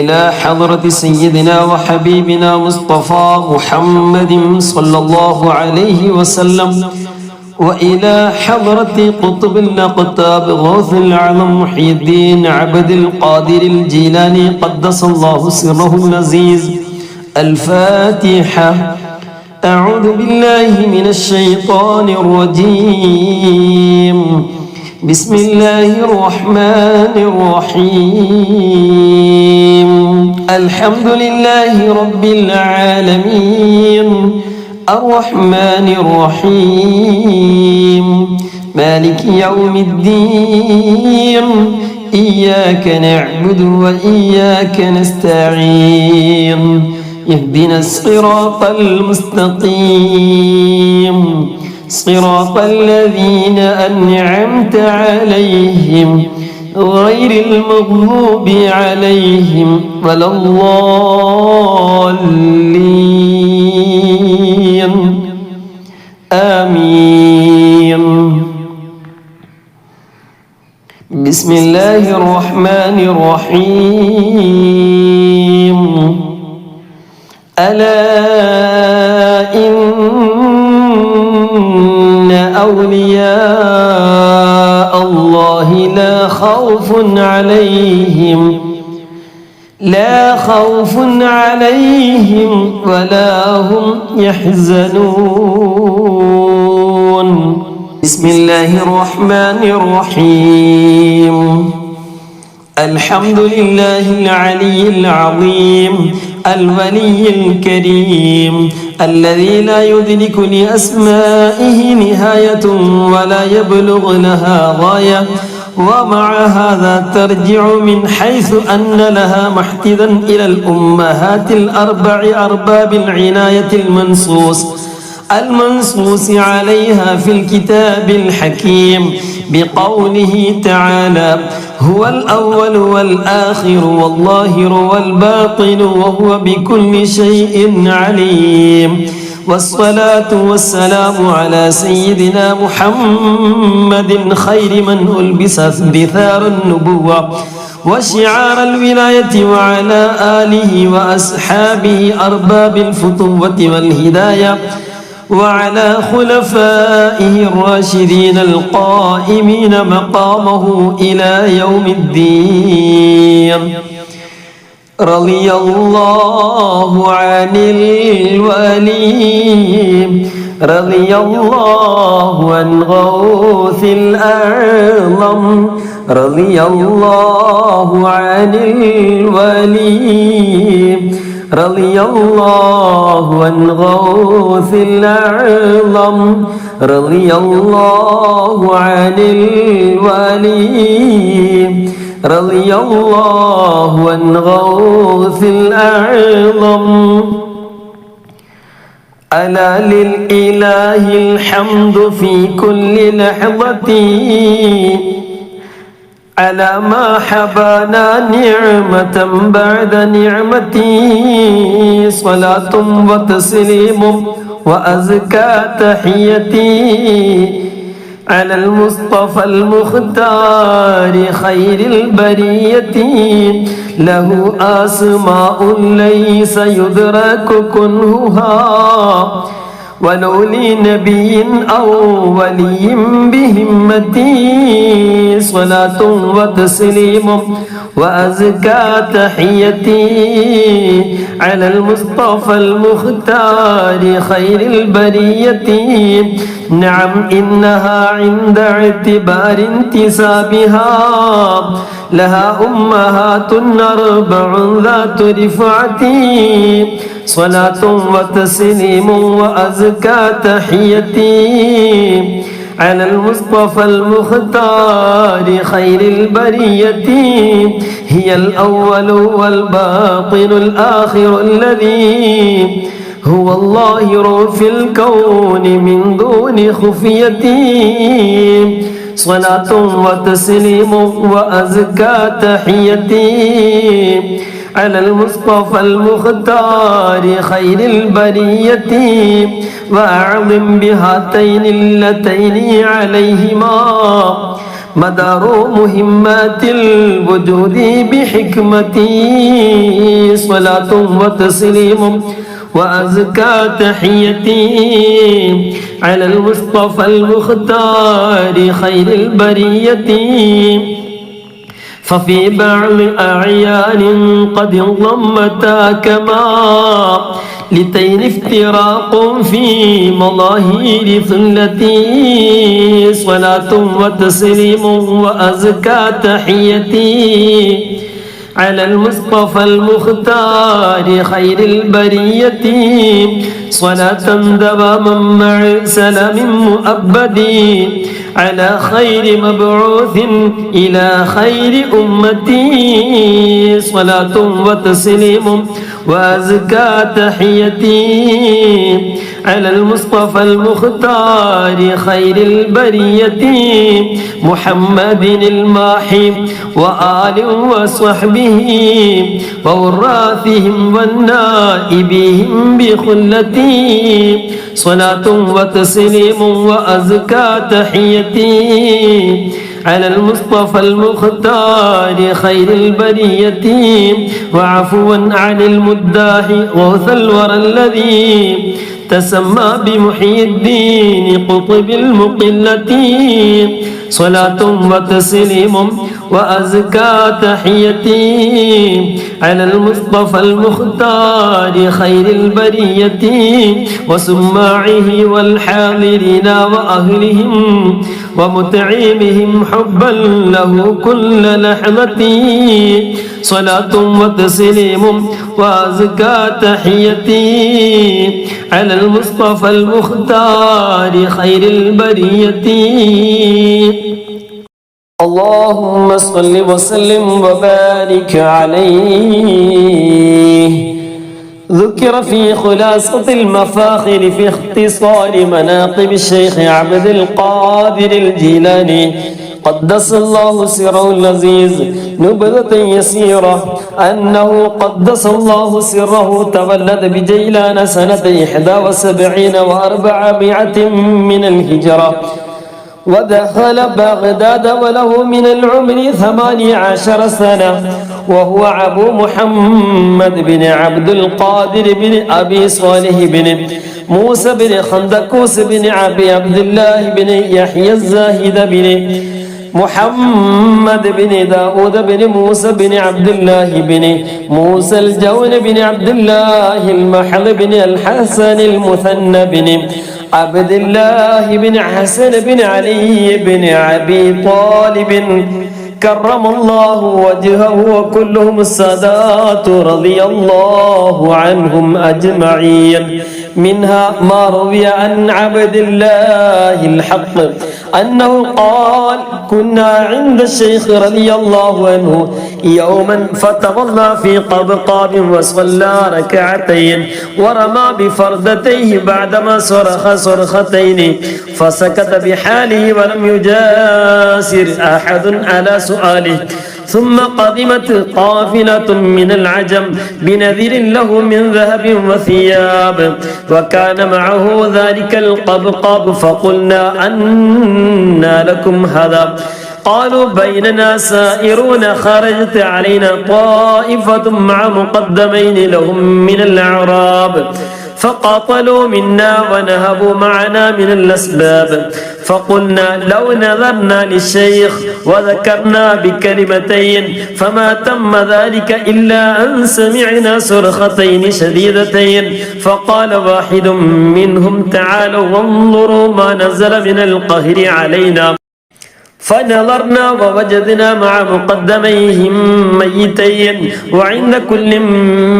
إلى حضرة سيدنا وحبيبنا مصطفى محمد صلى الله عليه وسلم وإلى حضرة قطب الأقطاب غوث العالم محي الدين عبد القادر الجيلاني قدس الله سره العزيز. الفاتحة. أعوذ بالله من الشيطان الرجيم. بسم الله الرحمن الرحيم. الحمد لله رب العالمين الرحمن الرحيم مالك يوم الدين إياك نعبد وإياك نستعين اهدنا الصراط المستقيم صراط الذين أنعمت عليهم غير المغضوب عليهم ولا الضالين آمين. بسم الله الرحمن الرحيم. ألا إن أولياء الله لا خوف عليهم ولا هم يحزنون. بسم الله الرحمن الرحيم. الحمد لله العلي العظيم الولي الكريم الذي لا يدرك لأسمائه نهاية ولا يبلغ لها غاية، ومع هذا ترجع من حيث أن لها محتدا إلى الأمهات الأربع أرباب العناية المنصوص عليها في الكتاب الحكيم بقوله تعالى: هو الأول والآخر والظاهر والباطن وهو بكل شيء عليم. والصلاة والسلام على سيدنا محمد خير من ألبس دثار النبوة وشعار الولاية وعلى آله وأصحابه أرباب الفتوة والهداية وعلى خلفائه الراشدين القائمين مقامه إلى يوم الدين. رضي الله عن الولي رضي الله عن غوث الأعظم رضي الله عن الولي رضي الله عن غوث الأعظم رضي الله عن الولي رضي الله عن غوث الأعظم. ألا للإله الحمد في كل لحظة على ما حبانا نعمة بعد نعمتي. صلاة وتسليم وأزكى تحيتي على المصطفى المختار خير البرية. له أسماء ليس يدرك كنهها ولو لنبي أو ولي بهمتي. صلاة وتسليم وأزكى تحيتي على المصطفى المختار خير البرية. نعم إنها عند اعتبار انتسابها لها أمهات أربع ذات رفعتي. صلاة وتسليم وأزكى تحيتي على المصطفى المختار خير البرية. هي الأول والباطن الآخر الذي هو الظاهر في الكون من دون خفيتي. صلاة وتسليم وأزكى تحيتي على المصطفى المختار خير البرية. وأعظم بهاتين اللتين عليهما مدار مهمات الوجود بحكمتي. صلاة وتسليم وأزكى تحيتي على المصطفى المختار خير البرية ففي بعض أعيان قد انضمتا كما لتين افتراق في مظاهر ثلتي صلاة وتسليم وأزكى تحيتي على المصطفى المختار خير البرية صلاة دواما مع سلام مؤبد على خير مبعوث إلى خير أمتي صلاة وتسليم وأزكى تحيتي على المصطفى المختار خير البرية محمد الماحي وآل وصحبه ووراثهم والنائبهم بخلتي صلاة وتسليم وأزكى تحيتي على المصطفى المختار خير البرية وعفوا عن المداح غوث الورى الذي تسمى بمحيي الدين قطب المقلة صلاة وتسليم وأزكى تحيتي على المصطفى المختار خير البرية وسماعه والحاضرين وأهلهم ومتعيمهم حبا له كل لحظة صلاة وتسليم وأزكى تحيتي على المصطفى المختار خير البرية اللهم صل وسلم وبارك عليه ذكر في خلاصة المفاخر في اختصار مناقب الشيخ عبد القادر الجيلاني قدس الله سره العزيز نبذة يسيرة أنه قدس الله سره تولد بجيلان سنة 71 و400 من الهجرة ودخل بغداد وله من العمر 18 سنة وهو أبو محمد بن عبد القادر بن أبي صالح بن موسى بن خندكوس بن أبي عبد الله بن يحيى الزاهد بن محمد بن داود بن موسى بن عبد الله بن موسى الجون بن عبد الله المحل بن الحسن المثنى بن عبد الله بن حسن بن علي بن أبي طالب كرم الله وجهه وكلهم السادات رضي الله عنهم أجمعين منها ما روي عن عبد الله الحق أنه قال كنا عند الشيخ رضي الله عنه يوما فتولى في قبقاب وصلى ركعتين ورمى بفردتيه بعدما صرخ صرختين فسكت بحاله ولم يجاسر أحد على سؤاله ثم قدمت قافلة من العجم بنذير له من ذهب وثياب وكان معه ذلك القبقاب فقلنا أنى لكم هذا قالوا بيننا سائرون خرجت علينا طائفة مع مقدمين لهم من الأعراب فقاتلوا منا ونهبوا معنا من الأسباب فقلنا لو نظرنا للشيخ وذكرنا بكلمتين فما تم ذلك إلا أن سمعنا صرختين شديدتين فقال واحد منهم تعالوا وانظروا ما نزل من القهر علينا فنظرنا ووجدنا مع مقدميهم ميتين وعند كل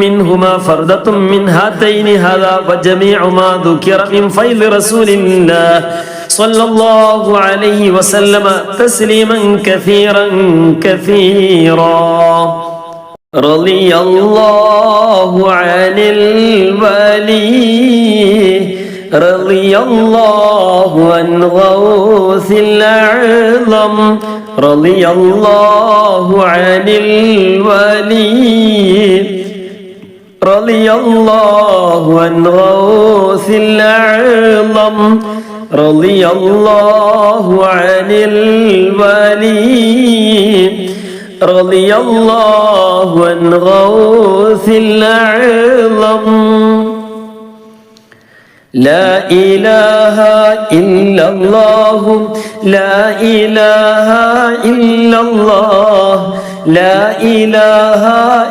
منهما فردة من هاتين هذا وجميع ما ذكر من فيض رسول الله صلى الله عليه وسلم تسليما كثيرا كثيرا رضي الله عن الولي رضي الله عن غوث الأعظم رضي الله عن الولي رضي الله عن غوث الأعظم رضي الله عن الولي رضي الله عن غوث الأعظم لا إله إلا الله لا إله إلا الله لا إله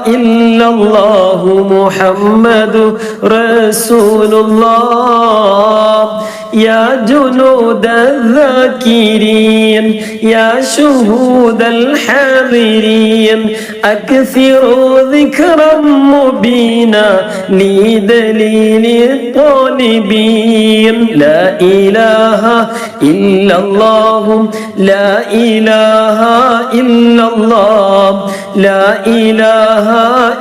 إلا الله محمد رسول الله يا جنود الذاكرين يا شهود الحاضرين أكثروا ذكرا مبينا لدليل الطالبين لا إله إلا الله لا إله إلا الله لا إله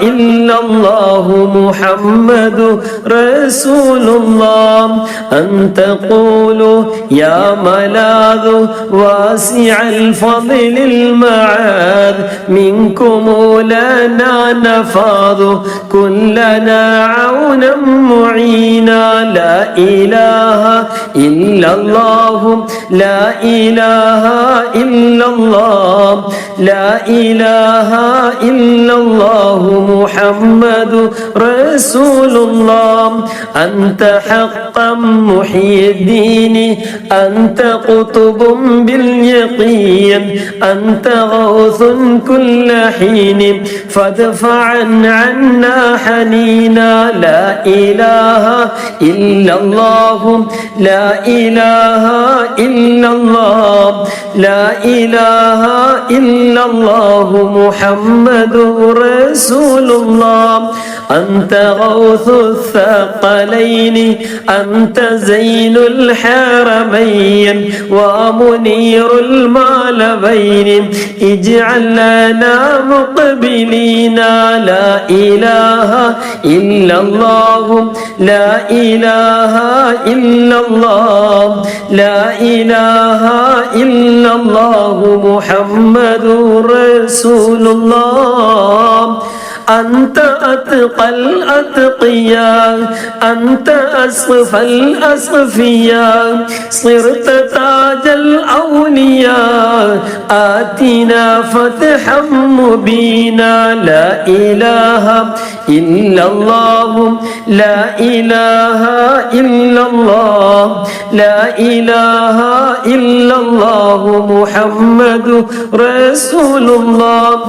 إلا الله محمد رسول الله أن تقولوا يا ملاذ واسع الفضل المعاذ منكم لنا نفاض كلنا عونا معينا لا إله إلا الله لا إله إلا الله لا إله إلا الله محمد رسول الله أنت حقا محيي الدين أنت قطب باليقين أنت غوث كل حين فادفع عنا حنينا لا إله إلا الله لا إله إلا الله لا إله إلا الله محمد رسول الله أنت غوث الثقلين أنت زين الحرمين ومنير المعلبين اجعل لنا مقبلين لا إله إلا الله لا إله إلا الله لا إله إلا الله محمد رسول الله أنت أتقى الأتقياء أنت أصفى الأصفياء صرت تاج الأولياء آتنا فتحا مبينا لا إله إلا الله لا إله إلا الله لا إله إلا الله محمد رسول الله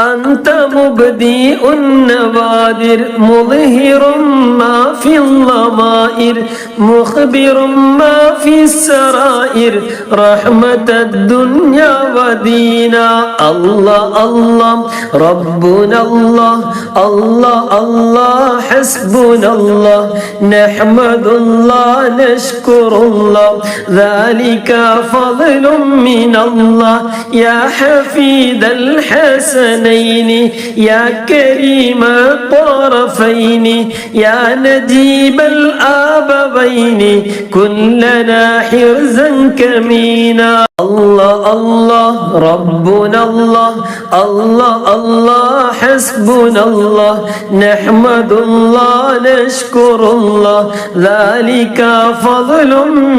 أنت مبدئ النوادر مظهر ما في الضمائر مخبر ما في السرائر رحمة الدنيا ودينا الله الله ربنا الله الله الله حسبنا الله نحمد الله نشكر الله ذلك فضل من الله يا حفيد الحسنين يا كريم الطرفين يا نجيب الآبوين كلنا حرزا كمينا الله الله ربنا الله الله الله حسبنا الله نحمد الله نشكر الله ذلك فضل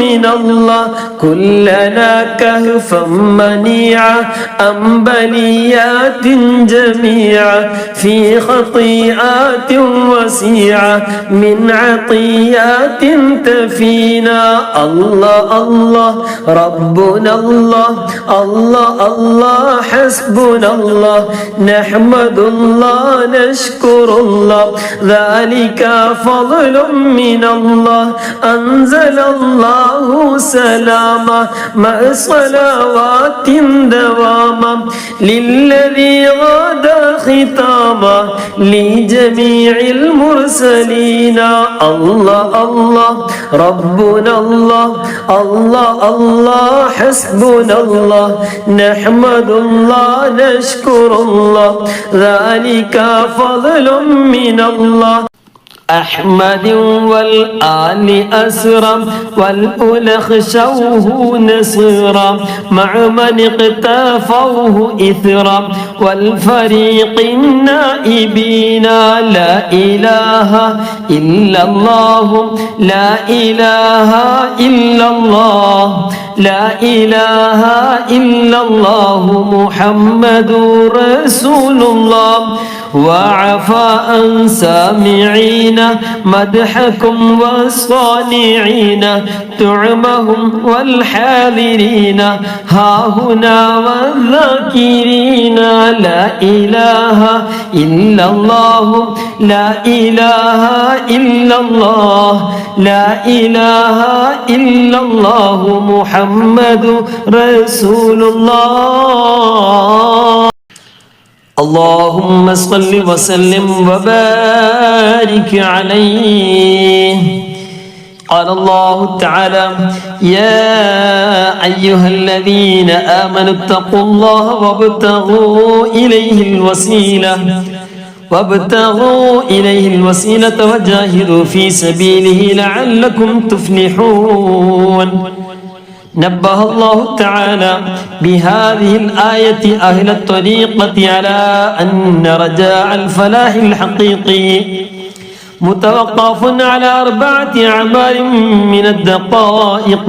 من الله كلنا كهفا منيعا أم بليات جميعا في خطيئات وسيعة من عطيات تفينا الله الله ربنا الله الله الله حسبنا الله نحمد الله نشكر الله ذلك فضل من الله أنزل الله سلاما مع صلوات دواما للذي غدا ختاما لجميع المرسلين الله الله ربنا الله الله الله حسبنا الله نحمد الله نشكر الله ذلك فضل من الله أحمد والآل أسرا والأولى خشوه نصرا مع من اقتفوه إثرا والفريق النائبين لا إله إلا الله لا إله إلا الله لا إله إلا الله محمد رسول الله وعفى عن سامعين مدحكم والصانعين طعمهم والحاضرين ها هنا والذاكرين لا إله إلا الله لا إله إلا الله لا إله إلا الله محمد رسول الله اللهم صل وسلم وبارك عليه. قال الله تعالى يا أيها الذين آمنوا اتقوا الله وابتغوا إليه الوسيلة وجاهدوا في سبيله لعلكم تفلحون. نبه الله تعالى بهذه الآية أهل الطريقة على أن رجاء الفلاح الحقيقي متوقف على 4 أعمال من الدقائق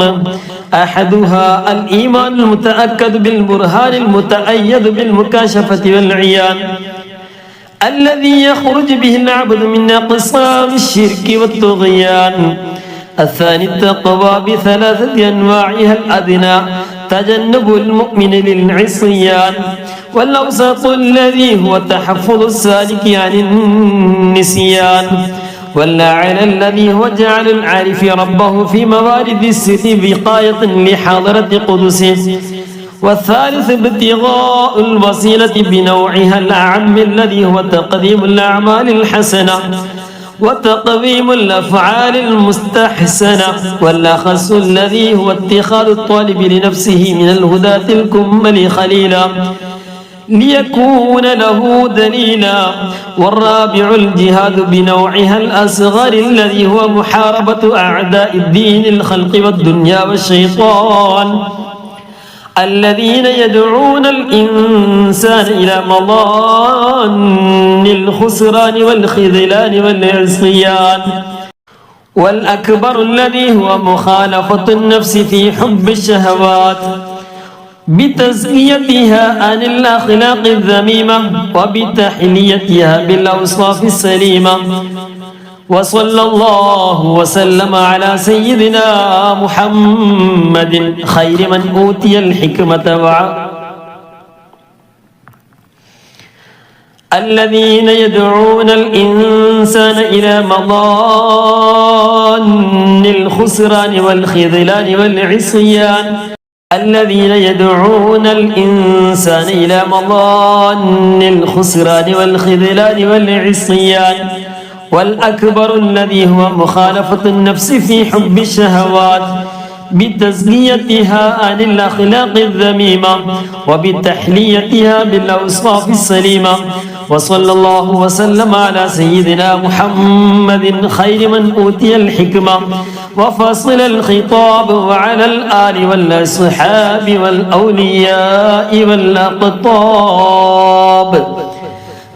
أحدها الإيمان المتأكد بالبرهان المتأيد بالمكاشفة والعيان الذي يخرج به العبد من أقسام الشرك والطغيان. الثاني التقوى ب3 أنواعها الأدنى تجنب المؤمن للعصيان والأوسط الذي هو تحفظ السالك عن النسيان والأعلى الذي هو جعل العارف ربه في موارد السر بقاية لحاضرة قدسه. والثالث ابتغاء الوسيلة بنوعها الأعم الذي هو تقديم الأعمال الحسنة وتقويم الأفعال المستحسنة والأخص الذي هو اتخاذ الطالب لنفسه من الهداة الكمل خليلا ليكون له دليلا. والرابع الجهاد بنوعها الأصغر الذي هو محاربة أعداء الدين الخلق والدنيا والشيطان الذين يدعون الإنسان إلى مضان الخسران والخذلان والعصيان. والأكبر الذي هو مخالفة النفس في حب الشهوات بتزكيتها عن الأخلاق الذميمة وبتحليتها بالأوصاف السليمة. وصلى الله وسلم على سيدنا محمد خير من أوتي الحكمة الذين يدعون الإنسان إلى مضان الخسران والخذلان والعصيان الذين يدعون الإنسان إلى مضان الخسران والخذلان والعصيان. والأكبر الذي هو مخالفة النفس في حب الشهوات بتزكيتها عن الأخلاق الذميمة وبتحليتها بالأوصاف السليمة. وصلى الله وسلم على سيدنا محمد خير من أوتي الحكمة وفصل الخطاب وعلى الآل والأصحاب والأولياء والأقطاب.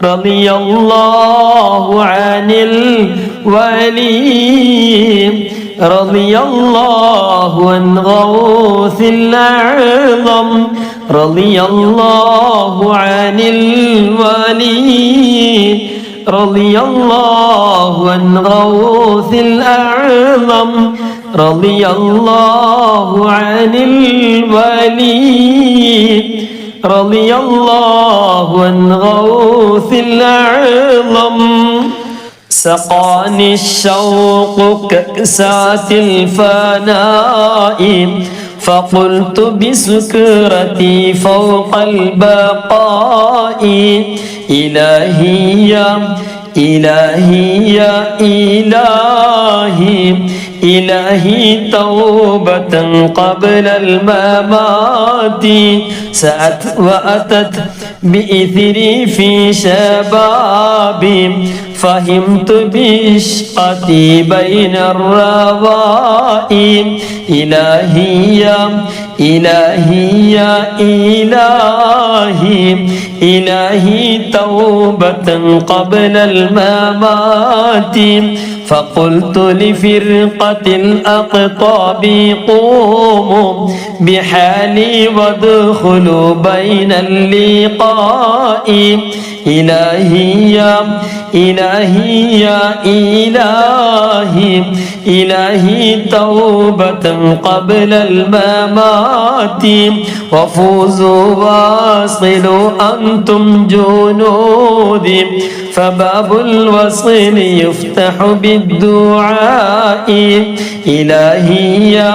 رضي الله عن الولي رضي الله عن غوث الأعظم رضي الله عن الولي رضي الله عن غوث الأعظم رضي الله عن الولي رضي الله عن غوث الأعظم. سقاني الشوق كأسات الفناء فقلت بسكرتي فوق البقاء إلهي يا إلهي يا إلهي إلهي توبة قبل الممات سأت وأتت بإثري في شبابي فهمت بإشقتي بين الروائي إلهي يا إلهي يا إلهي إلهي توبة قبل الممات فقلت لفرقة الأقطاب قوموا بحالي وادخلوا بين اللقاء إلهي يا إلهي يا إلهي إلهي توبة قبل الممات وفوزوا واصلوا أنتم جنودي فباب الوصل يفتح بالدعاء إلهي يا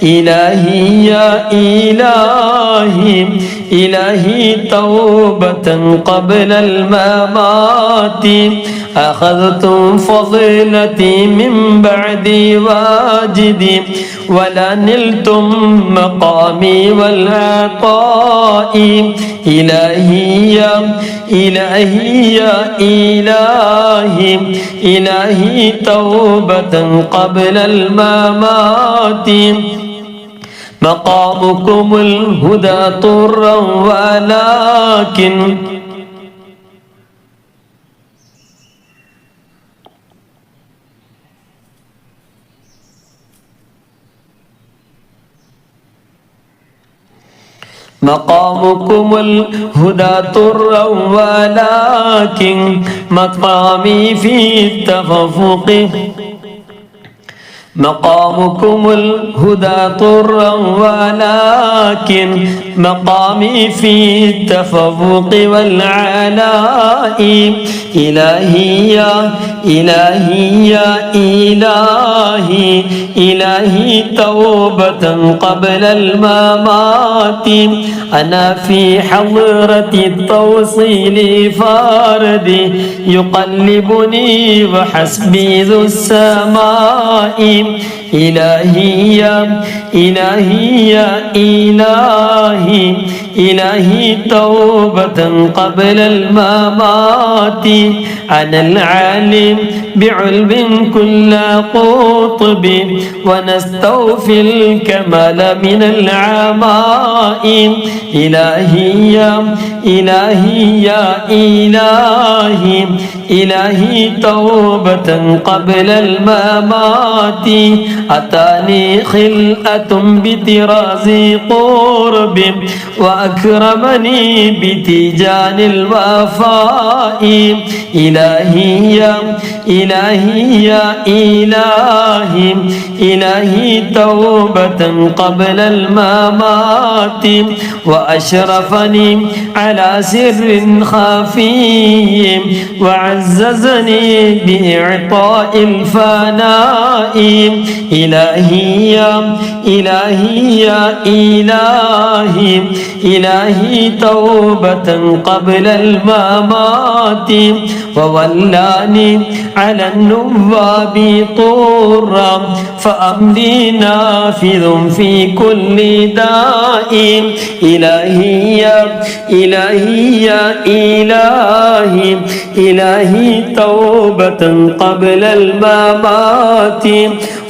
إلهي يا إلهي إلهي توبة قبل الممات أخذتم فضيلتي من بعد واجدي ولا نلتم مقامي والعطاء إلهي يا إلهي يا إلهي إلهي توبة قبل الممات مقامكم الهدى طرا ولكن مقامكم الهدى طرا ولكن مقامي في التفوق مقامكم الهدى طرا ولكن مقامي في التفوق والعلاء إلهي يا إلهي يا إلهي إلهي توبة قبل الممات أنا في حضرة التوصيل فاردي يقلبني وحسبي ذو السماء إلهي يا إلهي يا إلهي إلهي توبة قبل الممات أنا العالم بعلم كل قطب ونستوفي الكمال من العماء إلهي يا إلهي يا إلهي إلهي توبة قبل الممات أتاني خلأة بطراز قرب وأكرمني بتيجان الوفاء إلهي يا إلهي يا إلهي إلهي توبة قبل الممات وأشرفني على سر خفي وعززني بإعطاء الفناء إلهي يا إلهي يا إلهي إلهي توبة قبل الممات وولاني على النواب طورا فأمري نافذ في كل داء إلهي يا إلهي يا إلهي إلهي توبة قبل الممات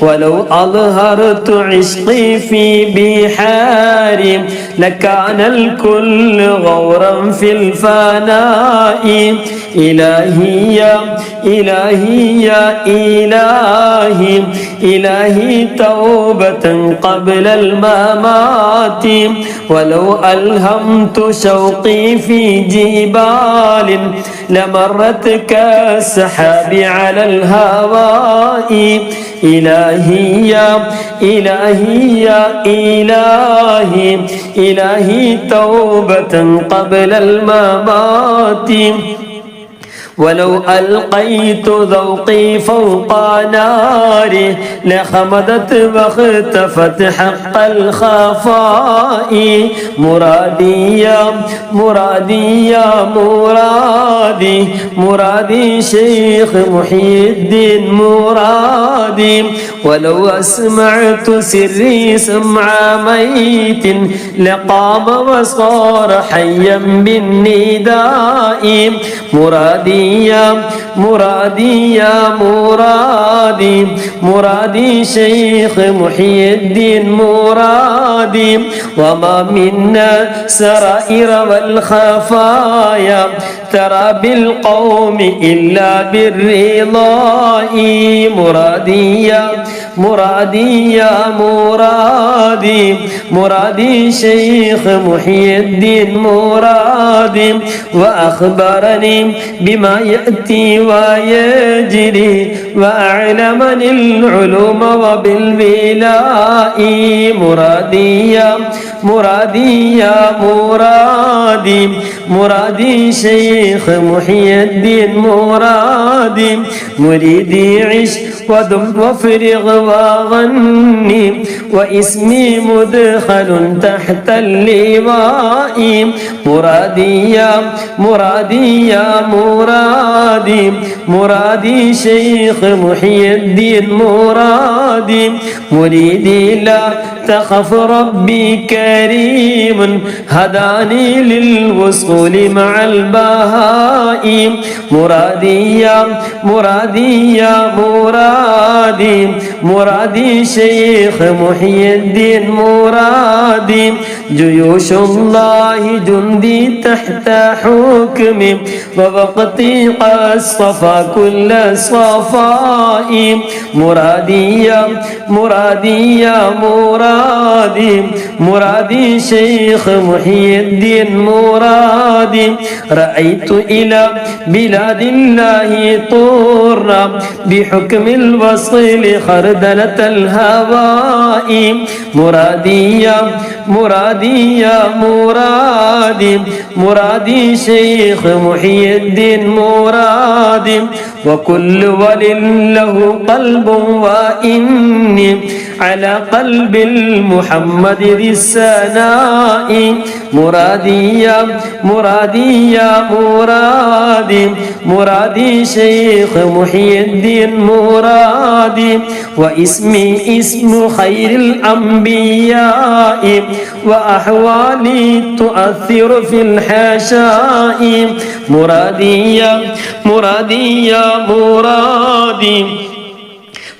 ولو أظهرت عشقي في بحار لكان الكل غورا في الفناء إلهي يا إلهي يا إلهي إلهي توبة قبل الممات ولو ألهمت شوقي في جبال لمرت كالسحاب على الهواء إلهي يا إلهي يا إلهي إلهي توبة قبل الممات ولو ألقيت ذوقي فوق ناري لخمدت واختفت حق الخفاء مرادي يا مرادي يا مرادي مرادي شيخ محي الدين مرادي ولو أسمعت سري سمع ميت لقام وصار حيا بالنداء مرادي مرادي شيخ محي الدين مرادي وما منا سرائر والخفايا ترى بالقوم إلا بالرضاء مرادي شيخ محي الدين مرادي وأخبرني بما يأتي ويجري وأعلمني العلوم وبالبلاء مرادي شيخ محي الدين مرادي مريدي عش ودم وافرغ وغني واسمي مدخل تحت اللواء مرادي شيخ محي الدين مرادي مريدي لا تخف ربي كريم هداني للوصول مع البهائم مرادي شيخ محي الدين مرادي جيوش الله جندي تحت حكمي ووقتي قد صفى كل صفاء مرادي شيخ محي الدين مرادي رأيت إلى بلاد الله طرا بحكم الوصل خردلة الهواء مرادي شيخ محي الدين مرادي وكل ولي له قلب وإني على قلب المحمد ذي السناء مرادي شيخ محي الدين مرادي واسمي اسم خير الأنبياء وأحوالي تؤثر في الحشاء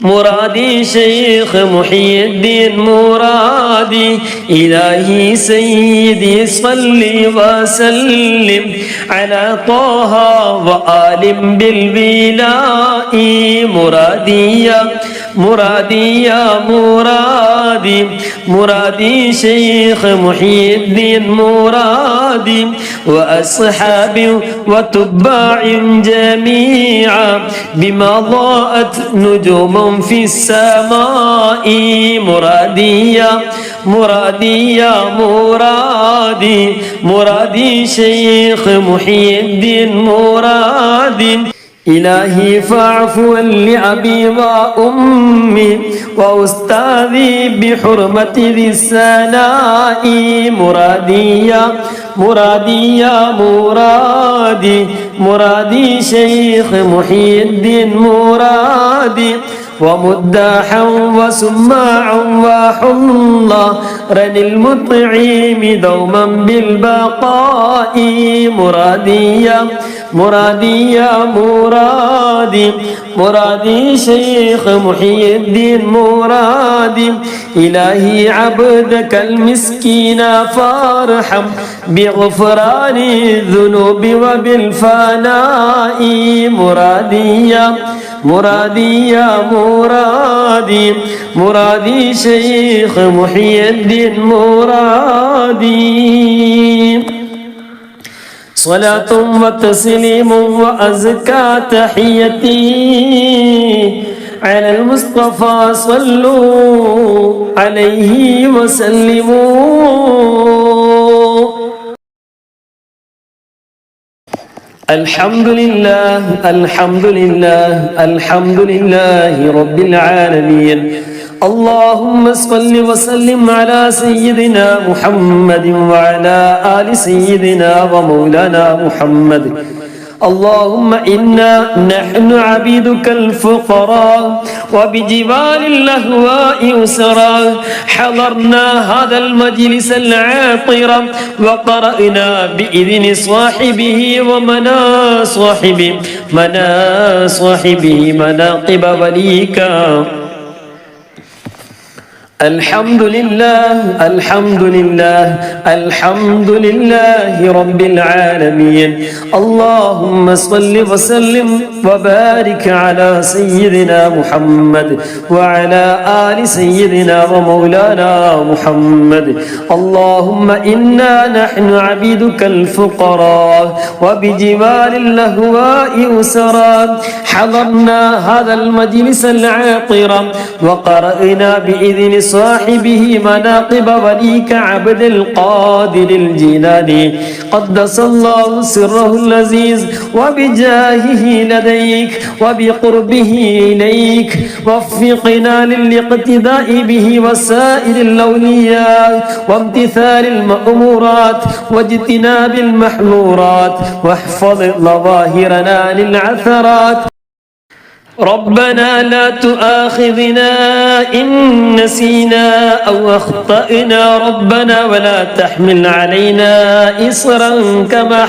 مرادي شيخ محي الدين مرادي إلهي سيدي صل وسلم على طه وآل بالبلاء مرادي شيخ محي الدين مرادي وأصحاب وتباع جميعا بما ضاءت نجوم في السماء مرادي شيخ محي الدين مرادي إلهي فاعفوا لأبي وأمي وأستاذي بحرمة ذي السناء مرادي شيخ محي الدين مرادي ومداحا وسماعا وحلا رن المطعم دوما بالبقاء مرادي شيخ محي الدين مرادي إلهي عبدك المسكين فارحم بغفران الذنوب وبالفناء مرادي شيخ محي الدين مرادي صلاة وتسليم وأزكى تحيتي على المصطفى صلوا عليه وسلموا. الحمد لله رب العالمين. اللهم صل وسلم على سيدنا محمد وعلى آل سيدنا ومولانا محمد. اللهم إنا نحن عبيدك الفقراء وبجبال الأهواء أسرا حضرنا هذا المجلس العاطر وقرأنا بإذن صاحبه صاحبه مناقب وليك. الحمد لله رب العالمين. اللهم صل وسلم وبارك على سيدنا محمد وعلى آل سيدنا ومولانا محمد. اللهم إنا نحن عبيدك الفقراء وبجبال الأهواء أسرا حضرنا هذا المجلس العاطر وقرأنا بإذن صاحبه مناقب وليك عبد القادر الجيلاني قدس الله سره العزيز وبجاهه لديك وبقربه إليك وفقنا للاقتداء به وسائر الأولياء وامتثال المأمورات واجتناب المحظورات واحفظ ظواهرنا للعثرات. ربنا لا تؤاخذنا إن نسينا أو أخطأنا ربنا ولا تحمل علينا إصرا كما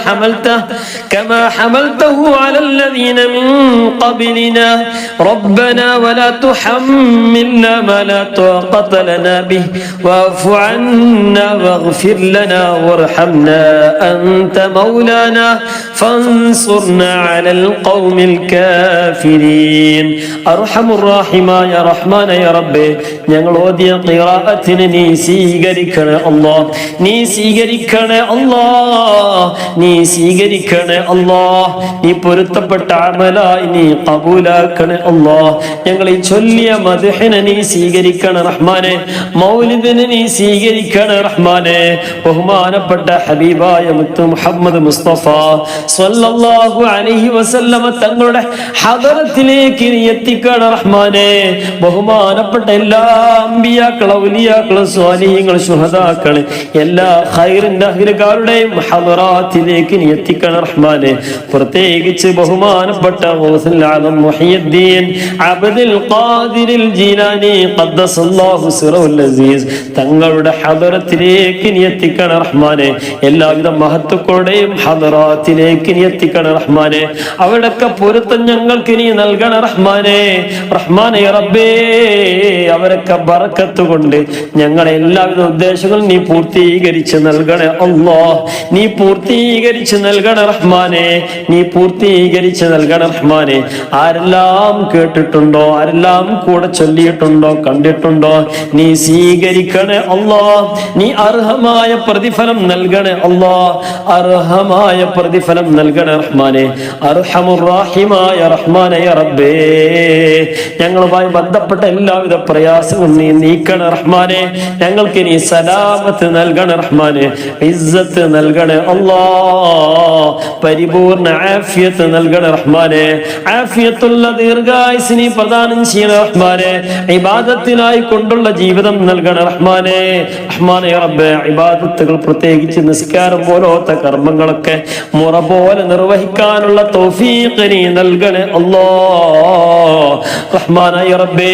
حملته على الذين من قبلنا ربنا ولا تحملنا ما لا طاقة لنا به واعف عنا واغفر لنا وارحمنا أنت مولانا فانصرنا على القوم الكافرين. അർഹമുർറഹീമായ റഹ്മാനായ റബ്ബേ, ഞങ്ങൾ ഓതിയ ഖിറാഅത്തിനെ നീ സ്വീകരിക്കണേ അല്ലാഹ്, നീ സ്വീകരിക്കണേ അല്ലാഹ്, നീ സ്വീകരിക്കണേ അല്ലാഹ്, നീ പൊരുത്തപ്പെട്ട അമലായി നീ ഖബൂലാക്കണേ അല്ലാഹ്. ഞങ്ങൾ ഈ ചൊല്ലിയ മദ്ഹിനെ നീ സ്വീകരിക്കണേ റഹ്മാനെ, മൗലിദിനെ നീ സ്വീകരിക്കണേ റഹ്മാനെ. ബഹുമാനപ്പെട്ട ഹബീബായ മുത്ത് മുഹമ്മദ് മുസ്തഫ സ്വല്ലല്ലാഹു അലൈഹി വസല്ലമ തങ്ങളുടെ ഹദറത്തിലേക്ക് എത്തിക്കണ റഹ്മാനെ. ബഹുമാനപ്പെട്ട എല്ലാ അമ്പിയാക്കൾ, ഔലിയാക്കൾ, സ്വാലിഹീങ്ങൾ, ശുഹദാക്കൾ, എല്ലാ ഖൈറിന്റെ അഹ്ലുകാരുടെയും ഹദറാത്തിലേക്ക് നീ എത്തിക്കണ റഹ്മാനെ. പ്രത്യേകിച്ച് ബഹുമാനപ്പെട്ട ഗൗസുൽ ആദം മുഹിയുദ്ദീൻ അബ്ദുൽ ഖാദിർ ജീലാനി ഖദ്ദസല്ലാഹു സിറഹുൽ അസീസ് തങ്ങളുടെ ഹദറത്തിലേക്ക് നീ എത്തിക്കണ റഹ്മാനെ. എല്ലാവിധ മഹത്തുക്കളുടെയും ഹദറാത്തിലേക്ക് നീ എത്തിക്കണ റഹ്മാനെ. അവിടൊക്കെ പൊരുത്തം ഞങ്ങൾക്ക് നീ നൽകണ റഹ്മാനെ. റഹ്മാനെ റബ്ബേ, അവരൊക്കെ ബറക്കത്ത് കൊണ്ട് ഞങ്ങളെ എല്ലാവിധ ഉദ്ദേശങ്ങളും നീ പൂർത്തീകരിച്ച് നൽകണേ അല്ലാഹ്, നീ പൂർത്തീകരിച്ച് നൽകണ റഹ്മാനെ, നീ പൂർത്തീകരിച്ച് നൽകണ റഹ്മാനെ. ആരെല്ലാം കേട്ടിട്ടുണ്ടോ, ആരെല്ലാം കൂടെ ചൊല്ലിയിട്ടുണ്ടോ, കണ്ടിട്ടുണ്ടോ, നീ സ്വീകരിക്കണേ അല്ലാഹ്. നീ അർഹമായ പ്രതിഫലം നൽകണേ അല്ലാഹ്, അർഹമായ പ്രതിഫലം നൽകണേ റഹ്മാനെ. അർഹമുർറഹീമായ റഹ്മാനെ റബ്ബേ, ഞങ്ങളുമായി ബന്ധപ്പെട്ട എല്ലാവിധ പ്രയാസങ്ങളും നീ നീക്കണ റഹ്മാനെ. ഞങ്ങൾക്ക് നീ സലാമത്ത് നൽകണ റഹ്മാനെ, ഇസ്സത്ത് നൽകണ അല്ലാഹ്, പരിപൂർണ ആഫിയത്ത് നൽകണ റഹ്മാനെ. ആഫിയത്തുള്ള ദീർഘായുസ് നീ പ്രദാനം ചെയ്യണ റഹ്മാനെ. ഇബാദത്തിനായി കൊണ്ടുള്ള ജീവിതം നൽകണ റഹ്മാനെ. റഹ്മാനെ റബ്ബേ, ഇബാദത്തുകൾ പ്രത്യേകിച്ച് നിസ്കാരം പോലത്തെ കർമ്മങ്ങളൊക്കെ മുറ പോലെ നിർവഹിക്കാനുള്ള തൗഫീഖ് നീ നൽകണേ അല്ലാഹ്. റഹ്മാനായ റബ്ബേ,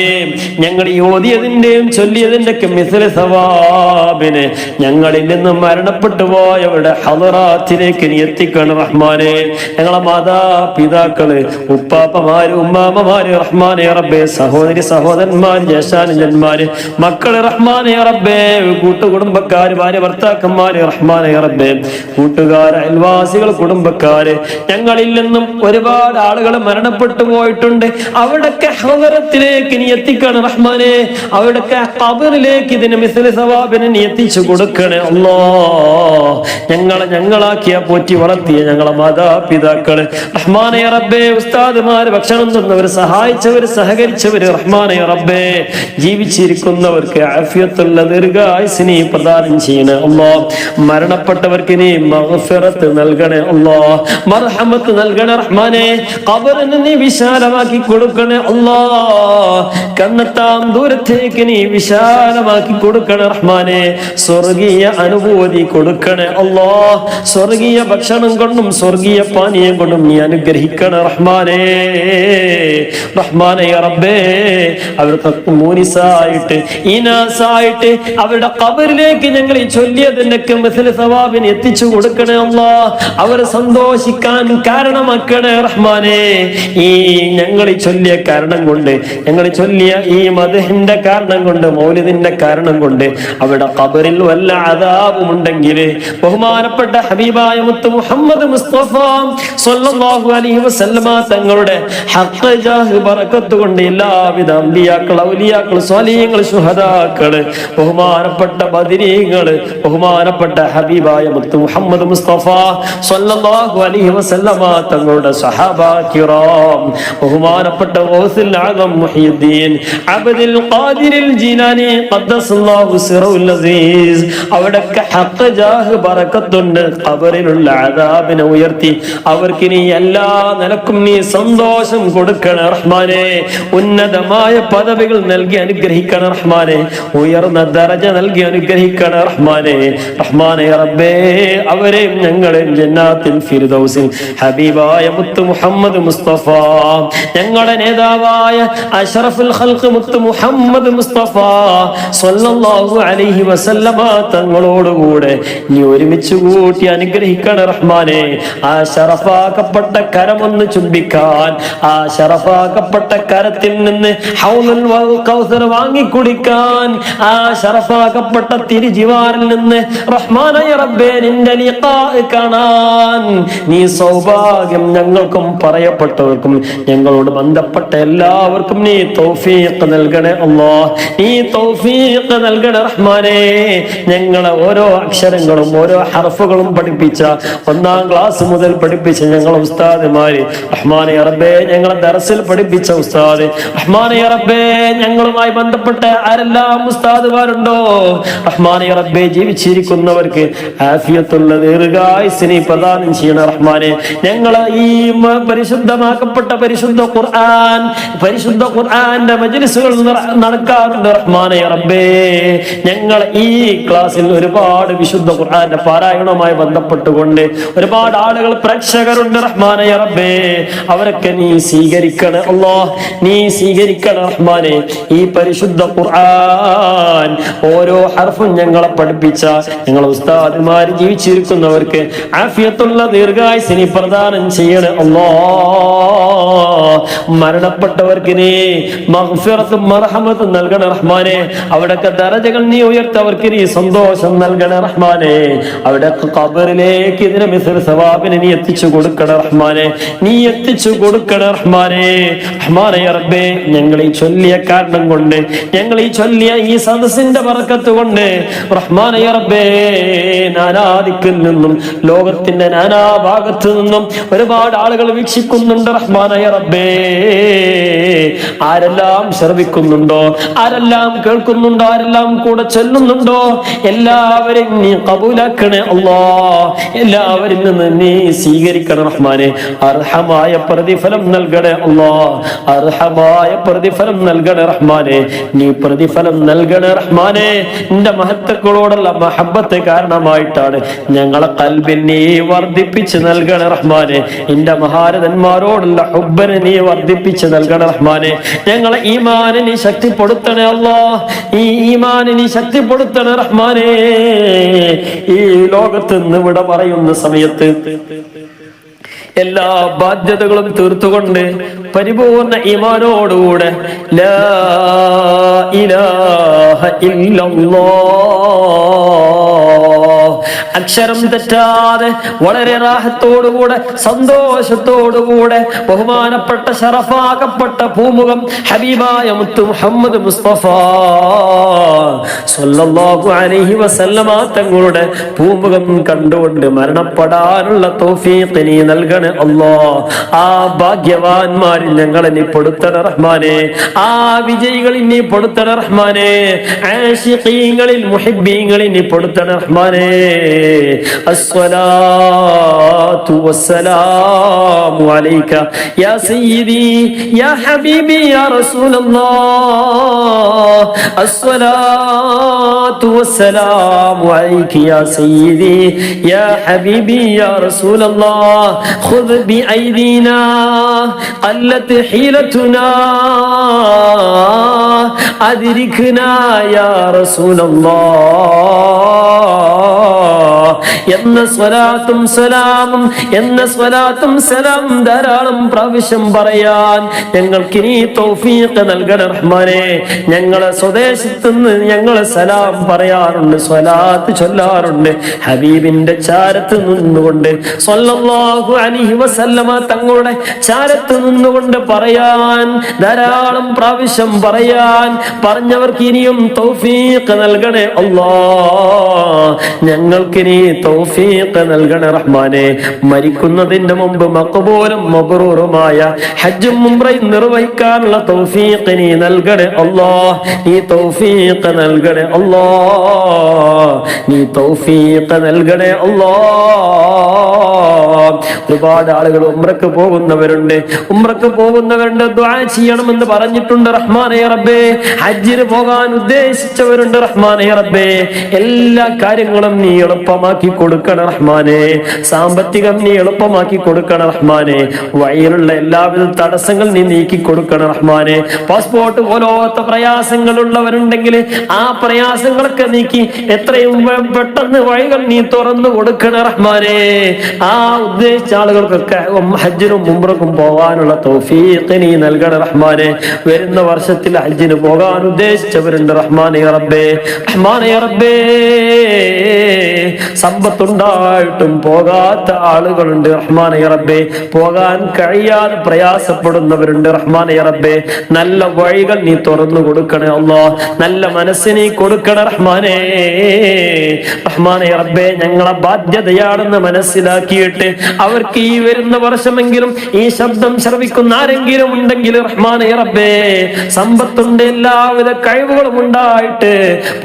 ഞങ്ങൾ ഈ ഓതിയതിന്റെയും ചൊല്ലിയതിന്റെയൊക്കെ മിസ്ല സവാബിനെ ഞങ്ങളിൽ നിന്ന് മരണപ്പെട്ടു പോയവരുടെ ഹദറാത്തിലേക്ക് നീ എത്തിക്കണം റഹ്മാനെ. ഞങ്ങളെ മാതാപിതാക്കള്, ഉപ്പാപ്പമാര്, ഉമ്മാമ്മമാര്, റഹ്മാനെ റബ്ബേ, സഹോദരി സഹോദരന്മാര്, ജ്യേഷ്ഠാനുജന്മാര്, മക്കള്, റഹ്മാനെ റബ്ബേ, കൂട്ടുകുടുംബക്കാര്, ഭാര്യ ഭർത്താക്കന്മാര്, റഹ്മാനെ റബ്ബേ, കൂട്ടുകാര്, അയൽവാസികൾ, കുടുംബക്കാര്, ഞങ്ങളിൽ നിന്നും ഒരുപാട് ആളുകൾ മരണപ്പെട്ടു പോയിട്ടുണ്ട്. അവിടൊക്കെ ഹദറത്തിലേക്ക് നീ എത്തിക്കണം റഹ്മാനെ. അവിടൊക്കെ ഖബറിലേക്ക് ഇതിന് മിസ്ല സവാബിനെ നീ എത്തിച്ചു കൊടുക്കണേ അല്ലാഹ്. ഞങ്ങളാക്കിയ പോറ്റി വളർത്തിയ ഞങ്ങളെ മാതാപിതാക്കള്, റഹ്മാനെ റബ്ബേ, ഉസ്താദുമാര്, ഭക്ഷണം തന്നവര്, സഹായിച്ചവര്, സഹകരിച്ചവര്, റഹ്മാനെ റബ്ബേ, ജീവിച്ചിരിക്കുന്നവർക്ക് ആഫിയത്തുള്ള ദീർഘായുസ് നീ പ്രദാനം ചെയ്യണേ അല്ലാഹ്. മരണപ്പെട്ടവർക്ക് നീ മഗ്ഫിറത്ത് നൽകണേ അല്ലാഹ്, മർഹമത്ത് നൽകണേ റഹ്മാനെ. ഖബറിനെ നീ വിശാലമാക്കി സന്തോഷമാക്കി കൊടുക്കണേ അല്ലാ. കണ്ണെത്താം ദൂരത്തേക്ക് നീ വിശാലമാക്കി കൊടുക്കണേ റഹ്മാനെ. സ്വർഗീയ അനുഭൂതി കൊടുക്കണേ അല്ലാ. സ്വർഗീയ ഭക്ഷണം കൊണ്ടും സ്വർഗീയ പാനീയം കൊണ്ടും നീ അനുഗ്രഹിക്കണേ റഹ്മാനെ. റഹ്മാനെ റബ്ബേ, അവർക്ക് മൂനിസായിട്ട് ഇനാസായിട്ട് അവരുടെ ഖബറിലേക്ക് ഞങ്ങൾ ഈ ചൊല്ലിയതിനൊക്കെ മിസ്ല സവാബിന് എത്തിച്ചു കൊടുക്കണേ അല്ലാ. അവർ സന്തോഷിക്കാൻ കാരണമാക്കണേ റഹ്മാനെ. ഈ ഞങ്ങൾ ഈ ചൊല്ലിയ കാരണം കൊണ്ട്, ഞങ്ങൾ ചൊല്ലിയ ഈ മദ്ഹിന്റെ കാരണം കൊണ്ട്, മൗലിദിന്റെ കാരണം കൊണ്ട് അവരുടെ ഖബറിൽ വല്ല അദാബും ഉണ്ടെങ്കിൽ ബഹുമാനപ്പെട്ട ഹബീബായ മുത്ത് മുഹമ്മദ് മുസ്തഫ സ്വല്ലല്ലാഹു അലൈഹി വസല്ലമ തങ്ങളുടെ ഹഖ് ജാഹ് ബറകത്ത് കൊണ്ട് എല്ലാവിധ അമ്പിയാക്കൾ, ഔലിയാക്കൾ, സ്വാലിഹീങ്ങൾ, ശുഹദാക്കൾ, ബഹുമാനപ്പെട്ട ബദരീങ്ങൾ, ബഹുമാനപ്പെട്ട ഹബീബായ മുത്ത് മുഹമ്മദ് മുസ്തഫ സ്വല്ലല്ലാഹു അലൈഹി വസല്ലമ തങ്ങളുടെ സഹാബാ കിറാം, ബഹുമാനപ്പെട്ട ഗൗസുൽ ആദം മുഹ്യിദ്ദീൻ അബ്ദുൽ ഖാദിർ ജീലാനി ഖദ്ദസല്ലാഹു സിറഉൽ അസീസ് അവരുടെ ഹഖ് ജാഹ് ബറകത്തുണ്ട് ഖബറിലുള്ള അദാബിനെ ഉയർത്തി അവർക്ക് നീ എല്ലാ നിലക്കും നീ സന്തോഷം കൊടുക്കണം റഹ്മാനെ. ഉന്നതമായ പദവികൾ നൽകി അനുഗ്രഹിക്കണം റഹ്മാനെ. ഉയർന്ന ദറജ നൽകി അനുഗ്രഹിക്കണം റഹ്മാനെ. റഹ്മാനെ റബ്ബേ, അവരെയും ഞങ്ങളെയും ജന്നാത്തുൽ ഫിർദൗസിൽ ഹബീബായ മുത്ത് മുഹമ്മദ് മുസ്തഫ, ഞങ്ങളുടെ നേതാവായ അഷ്റഫുൽ ഖൽഖ് മുത്ത് മുഹമ്മദ് മുസ്തഫ സ്വല്ലല്ലാഹു അലൈഹി വസല്ലമ തങ്ങളോടുകൂടെ നീ ഒരുമിച്ച് കൂട്ടി അനുഗ്രഹിക്കണം റഹ്മാനെ. ആ ശറഫാക്കപ്പെട്ട കരമൊന്ന് ചുംബിക്കാൻ, ആ ശറഫാക്കപ്പെട്ട കരത്തിൽ നിന്ന് ഹൗലുൽ കൗസർ വാങ്ങിക്കുടിക്കാൻ, ആ ശറഫാക്കപ്പെട്ട തിരുജിവാറിൽ നിന്ന് റഹ്മാനായ റബ്ബേ നിന്റെ ലിഖാ കാണാൻ നീ സൗഭാഗ്യം ഞങ്ങൾക്കും പറയപ്പെട്ടവർക്കും ഞങ്ങളോട് ബന്ധപ്പെട്ട എല്ലാവർക്കും നീ തൗഫീഖ് നൽകണേ അല്ലാഹ്. നീ തൗഫീഖ് നൽകണേ റഹ്മാനെ. ഞങ്ങളെ ഓരോ അക്ഷരങ്ങളും ഓരോ ഹർഫുകളും പഠിപ്പിച്ച, 1-ാം ക്ലാസ് മുതൽ പഠിപ്പിച്ച ഞങ്ങളെ ഉസ്താദുമാര് റഹ്മാനെ റബ്ബേ, ഞങ്ങളെ ദർസിൽ പഠിപ്പിച്ച ഉസ്താദ് റഹ്മാനെ റബ്ബേ, ഞങ്ങളുമായി ബന്ധപ്പെട്ട ആരെല്ലാം ഉസ്താദുമാരുണ്ടോ റഹ്മാനെ റബ്ബേ, ജീവിച്ചിരിക്കുന്നവർക്ക് ആഫിയത്തുള്ള ദീർഘായുസ്സിനെ പ്രദാനം ചെയ്യണം റഹ്മാനെ. ഞങ്ങളെ ഈ പരിശുദ്ധമാക്കപ്പെട്ട പരിശുദ്ധ ഖുർആന്റെ മജ്ലിസുകൾ നടക്കാറുണ്ട് റഹ്മാനെ റബ്ബേ. ഞങ്ങൾ ഈ ക്ലാസ്സിൽ ഒരുപാട് വിശുദ്ധ ഖുർആന്റെ പാരായണവുമായി ബന്ധപ്പെട്ടുകൊണ്ട് ഒരുപാട് ആളുകൾ പ്രേക്ഷകരുണ്ട് റഹ്മാനെ റബ്ബേ. അവരൊക്കെ നീ സ്വീകരിക്കണം അല്ലാഹ്, നീ സ്വീകരിക്കണം റഹ്മാനെ. ഈ പരിശുദ്ധ ഖുർആൻ ഓരോ ഹർഫും ഞങ്ങളെ പഠിപ്പിച്ച ഞങ്ങളെ ഉസ്താദുമാർ ജീവിച്ചിരിക്കുന്നവർക്ക് ആഫിയത്തുള്ള ദീർഘായുസ്സിനെ പ്രദാനം ചെയ്യണം അല്ലാഹ്. മരണപ്പെട്ടവർക്ക് നീ മഗ്ഫിറത്തും മർഹമത്തും നൽകണം റഹ്മാനെ. അവിടൊക്കെ ദറജകൾ നീ ഉയർത്തവർക്ക് നീ സന്തോഷം നൽകണം റഹ്മാനെ. അവിടെ ഖബറിലേക്ക് ഇതിനെ മിസ്ൽ സവാബിനെ നീ എത്തിച്ചു കൊടുക്കണം റഹ്മാനെ. നീ എത്തിച്ചു കൊടുക്കണം റഹ്മാനെ. റഹ്മാനെ റബ്ബേ, ഞങ്ങൾ ഈ ചൊല്ലിയ കാരണം കൊണ്ട്, ഞങ്ങൾ ഈ ചൊല്ലിയ ഈ സദസ്സിന്റെ ബറക്കത്ത് കൊണ്ട് റഹ്മാനെ റബ്ബേ, നാനാദിക്കിൽ നിന്നും ലോകത്തിന്റെ നാനാഭാഗത്തു നിന്നും ഒരുപാട് ആളുകൾ വീക്ഷിക്കുന്നുണ്ട് റഹ്മാനെ റബ്ബേ. ആരെല്ലാം ശ്രവിക്കുന്നുണ്ടോ, ആരെല്ലാം കേൾക്കുന്നുണ്ടോ, ആരെല്ലാം കൂടെ ചൊല്ലുന്നുണ്ടോ, എല്ലാവരും നീ കബൂലാക്കണേ അല്ലാഹ്. എല്ലാവരിൽ നിന്ന് നീ സ്വീകരിക്കണം റഹ്മാനെ. അർഹമായ പ്രതിഫലം നൽകണേ അല്ലാഹ്. അർഹമായ പ്രതിഫലം നൽകണേ റഹ്മാനെ. നീ പ്രതിഫലം നൽകണേ റഹ്മാനെ. നിന്റെ മഹത്തുക്കളോടുള്ള മഹബത്ത് കാരണമായിട്ടാണ് ഞങ്ങളെ ഖൽബിനെ നീ വർദ്ധിപ്പിച്ച് നൽകണേ റഹ്മാനെ. നിന്റെ മഹാരഥന്മാരോടുള്ള ഹുബ്ബിനെ നീ വർദ്ധിപ്പിച്ച് നൽകണേ റഹ്മാനെ. ഞങ്ങളെ ഈമാനെ നീ ശക്തിപ്പെടുത്തണേ അല്ലാഹ്. ഈ ഈമാനെ നീ ശക്തിപ്പെടുത്തണേ റഹ്മാനെ. ഈ ലോകത്ത് നിന്ന് വിട പറയുന്ന സമയത്ത് എല്ലാ ബാധ്യതകളും തീർത്തുകൊണ്ട് പരിപൂർണ ഈമാനോടുകൂടെ ലാ ഇലാഹ ഇല്ലല്ലാഹ് അക്ഷരം തെറ്റാതെ വളരെ റാഹത്തോടുകൂടെ സന്തോഷത്തോടുകൂടെ ബഹുമാനപ്പെട്ട ശറഫാക്കപ്പെട്ട പൂമുഖം ഹബീബായ മുത്ത് മുഹമ്മദ് മുസ്തഫ സ്വല്ലല്ലാഹു അലൈഹി വസല്ലമ തങ്ങളുടെ പൂമുഖം കണ്ടുകൊണ്ട് മരണപ്പെടാനുള്ള തൗഫീഖ് നീ നൽകണേ അല്ലാഹ്. ആ ഭാഗ്യവാന്മാരിൽ ഞങ്ങളെ നീ പെടുത്തണേ റഹ്മാനെ. ആ വിജയികളിൽ നീ പെടുത്തണേ റഹ്മാനെ. ആശിഖീങ്ങളിൽ മുഹിബ്ബീങ്ങളിൽ നീ പെടുത്തണേ റഹ്മാനെ. അസ്സലാത്തു വസ്സലാമു അലൈക യാ സയ്യിദി യാ ഹബീബി യാ റസൂലല്ലാഹ് അസ്സലാത്തു വസ്സലാമു അലൈക യാ സയ്യിദി യാ ഹബീബി യാ റസൂലല്ലാഹ് ഖുദ് ബിഐദീനാ ഖല്ലത് ഹീലതുനാ അദ്രിക്നാ യാ റസൂലല്ലാഹ് എന്ന സ്വലാത്തും സലാമും ധാരാളം പ്രാവശ്യം പറയാൻ ഞങ്ങൾക്ക് നീ തൗഫീഖ് നൽകണേ റഹ്മാനേ. ഞങ്ങളെ സ്വദേശത്ത് നിന്ന് ഞങ്ങളെ സലാം പറയാറുണ്ട്, സ്വലാത്ത് ചൊല്ലാറുണ്ട്. ഹബീബിന്റെ ചാരത്ത് നിന്നുകൊണ്ട് സ്വല്ലല്ലാഹു അലൈഹി വസല്ലമ തങ്ങളുടെ ചാരത്ത് നിന്നുകൊണ്ട് പറയാൻ, ധാരാളം പ്രാവശ്യം പറയാൻ പറഞ്ഞവർക്ക് ഇനിയും തൗഫീഖ് നൽകണേ അല്ലാഹ്. ഞങ്ങൾക്ക് നീ തൗഫീഖ് നൽകണേ റഹ്മാനേ. മരിക്കുന്നതിന്റെ മുമ്പ് മഖബൂലും മബ്റൂറുമായ ഹജ്ജും ഉംറയും നിർവഹിക്കാനുള്ള തൗഫീഖ് നീ നൽകണേ അല്ലാഹ്. നീ തൗഫീഖ് നൽകണേ അല്ലാഹ്. നീ തൗഫീഖ് നൽകണേ അല്ലാഹ്. ഒരുപാട് ആളുകൾ ഉംറക്ക് പോകുന്നവരുണ്ട്, ദുആ ചെയ്യണമെന്ന് പറഞ്ഞിട്ടുണ്ട് റഹ്മാനേ റബ്ബേ. ഹജ്ജിന് പോകാൻ ഉദ്ദേശിച്ചവരുണ്ട് റഹ്മാനേ റബ്ബേ. എല്ലാ കാര്യങ്ങളും നീ എളുപ്പമാക്കി കൊടുക്കണം റഹ്മാനേ. സാമ്പത്തികം നീ എളുപ്പമാക്കി കൊടുക്കണം റഹ്മാനേ. വഴിയിലുള്ള എല്ലാവിധ തടസ്സങ്ങൾ നീ നീക്കി കൊടുക്കണം റഹ്മാനേ. പാസ്പോർട്ട് പോലത്തെ പ്രയാസങ്ങൾ ഉള്ളവരുണ്ടെങ്കിൽ ആ പ്രയാസങ്ങളൊക്കെ നീക്കി എത്രയും പെട്ടെന്ന് വഴികൾ നീ തുറന്നു കൊടുക്കണം റഹ്മാനേ. ആ ഉദ്ദേശിച്ച ആളുകൾക്കൊക്കെ ഹജ്ജിനും ഉംറക്കും പോകാനുള്ള തൗഫീഖ് നീ നൽകണം റഹ്മാനേ. വരുന്ന വർഷത്തിൽ ഹജ്ജിന് പോകാൻ ഉദ്ദേശിച്ചവരുണ്ട് റഹ്മാനേ റബ്ബേ. റഹ്മാനേ റബ്ബേ, സമ്പത്തുണ്ടായിട്ടും പോകാത്ത ആളുകളുണ്ട് റഹ്മാനേ റബ്ബേ. പോകാൻ കഴിയാതെ പ്രയാസപ്പെടുന്നവരുണ്ട് റഹ്മാനേ റബ്ബേ. നല്ല വഴികൾ നീ തുറന്നു കൊടുക്കണേ അല്ലാഹ്. നല്ല മനസ്സ് നീ കൊടുക്കണേ റഹ്മാനേ. റഹ്മാനേ റബ്ബേ, ഞങ്ങളെ ബാധ്യതയാണെന്ന് മനസ്സിലാക്കിയിട്ട് അവർക്ക് ഈ വരുന്ന വർഷമെങ്കിലും ഈ ശബ്ദം ശ്രവിക്കുന്ന ആരെങ്കിലും ഉണ്ടെങ്കിൽ റഹ്മാനേ റബ്ബേ, സമ്പത്തുണ്ട്, എല്ലാവിധ കഴിവുകളും ഉണ്ടായിട്ട്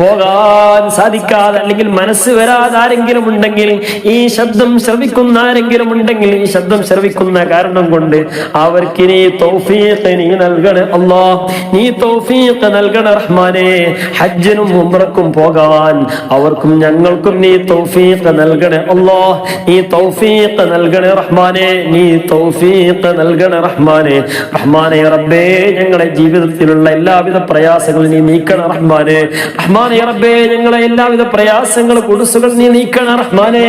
പോകാൻ സാധിക്കാതെ അല്ലെങ്കിൽ മനസ്സ് വരാതെ ആരെങ്കിലും ഉണ്ടെങ്കിൽ, ഈ ശബ്ദം ശ്രവിക്കുന്ന ആരെങ്കിലും ഉണ്ടെങ്കിൽ, ഈ ശബ്ദം ശ്രവിക്കുന്ന കാരണം കൊണ്ട് അവർക്ക് നീ തൗഫീഖ് നീ നൽകണേ അല്ലാഹ്. നീ തൗഫീഖ് നൽകണേ റഹ്മാനേ. ഹജ്ജിനും ഉംറക്കും പോകാൻ അവർക്കും ഞങ്ങൾക്കും നീ തൗഫീഖ് നൽകണേ അല്ലാഹ്. നീ തൗഫീഖ് നൽകണേ റഹ്മാനേ. നീ തൗഫീഖ് നൽകണേ റഹ്മാനേ. റഹ്മാനേ റബ്ബേ, ഞങ്ങളുടെ ജീവിതത്തിലുള്ള എല്ലാവിധ പ്രയാസങ്ങളും നീ നീക്കണം റഹ്മാനേ. റഹ്മാനേ റബ്ബേ, ഞങ്ങളെ എല്ലാവിധ പ്രയാസങ്ങൾ കുടുസുകൾ നീ നീക്കണം റഹ്മാനേ.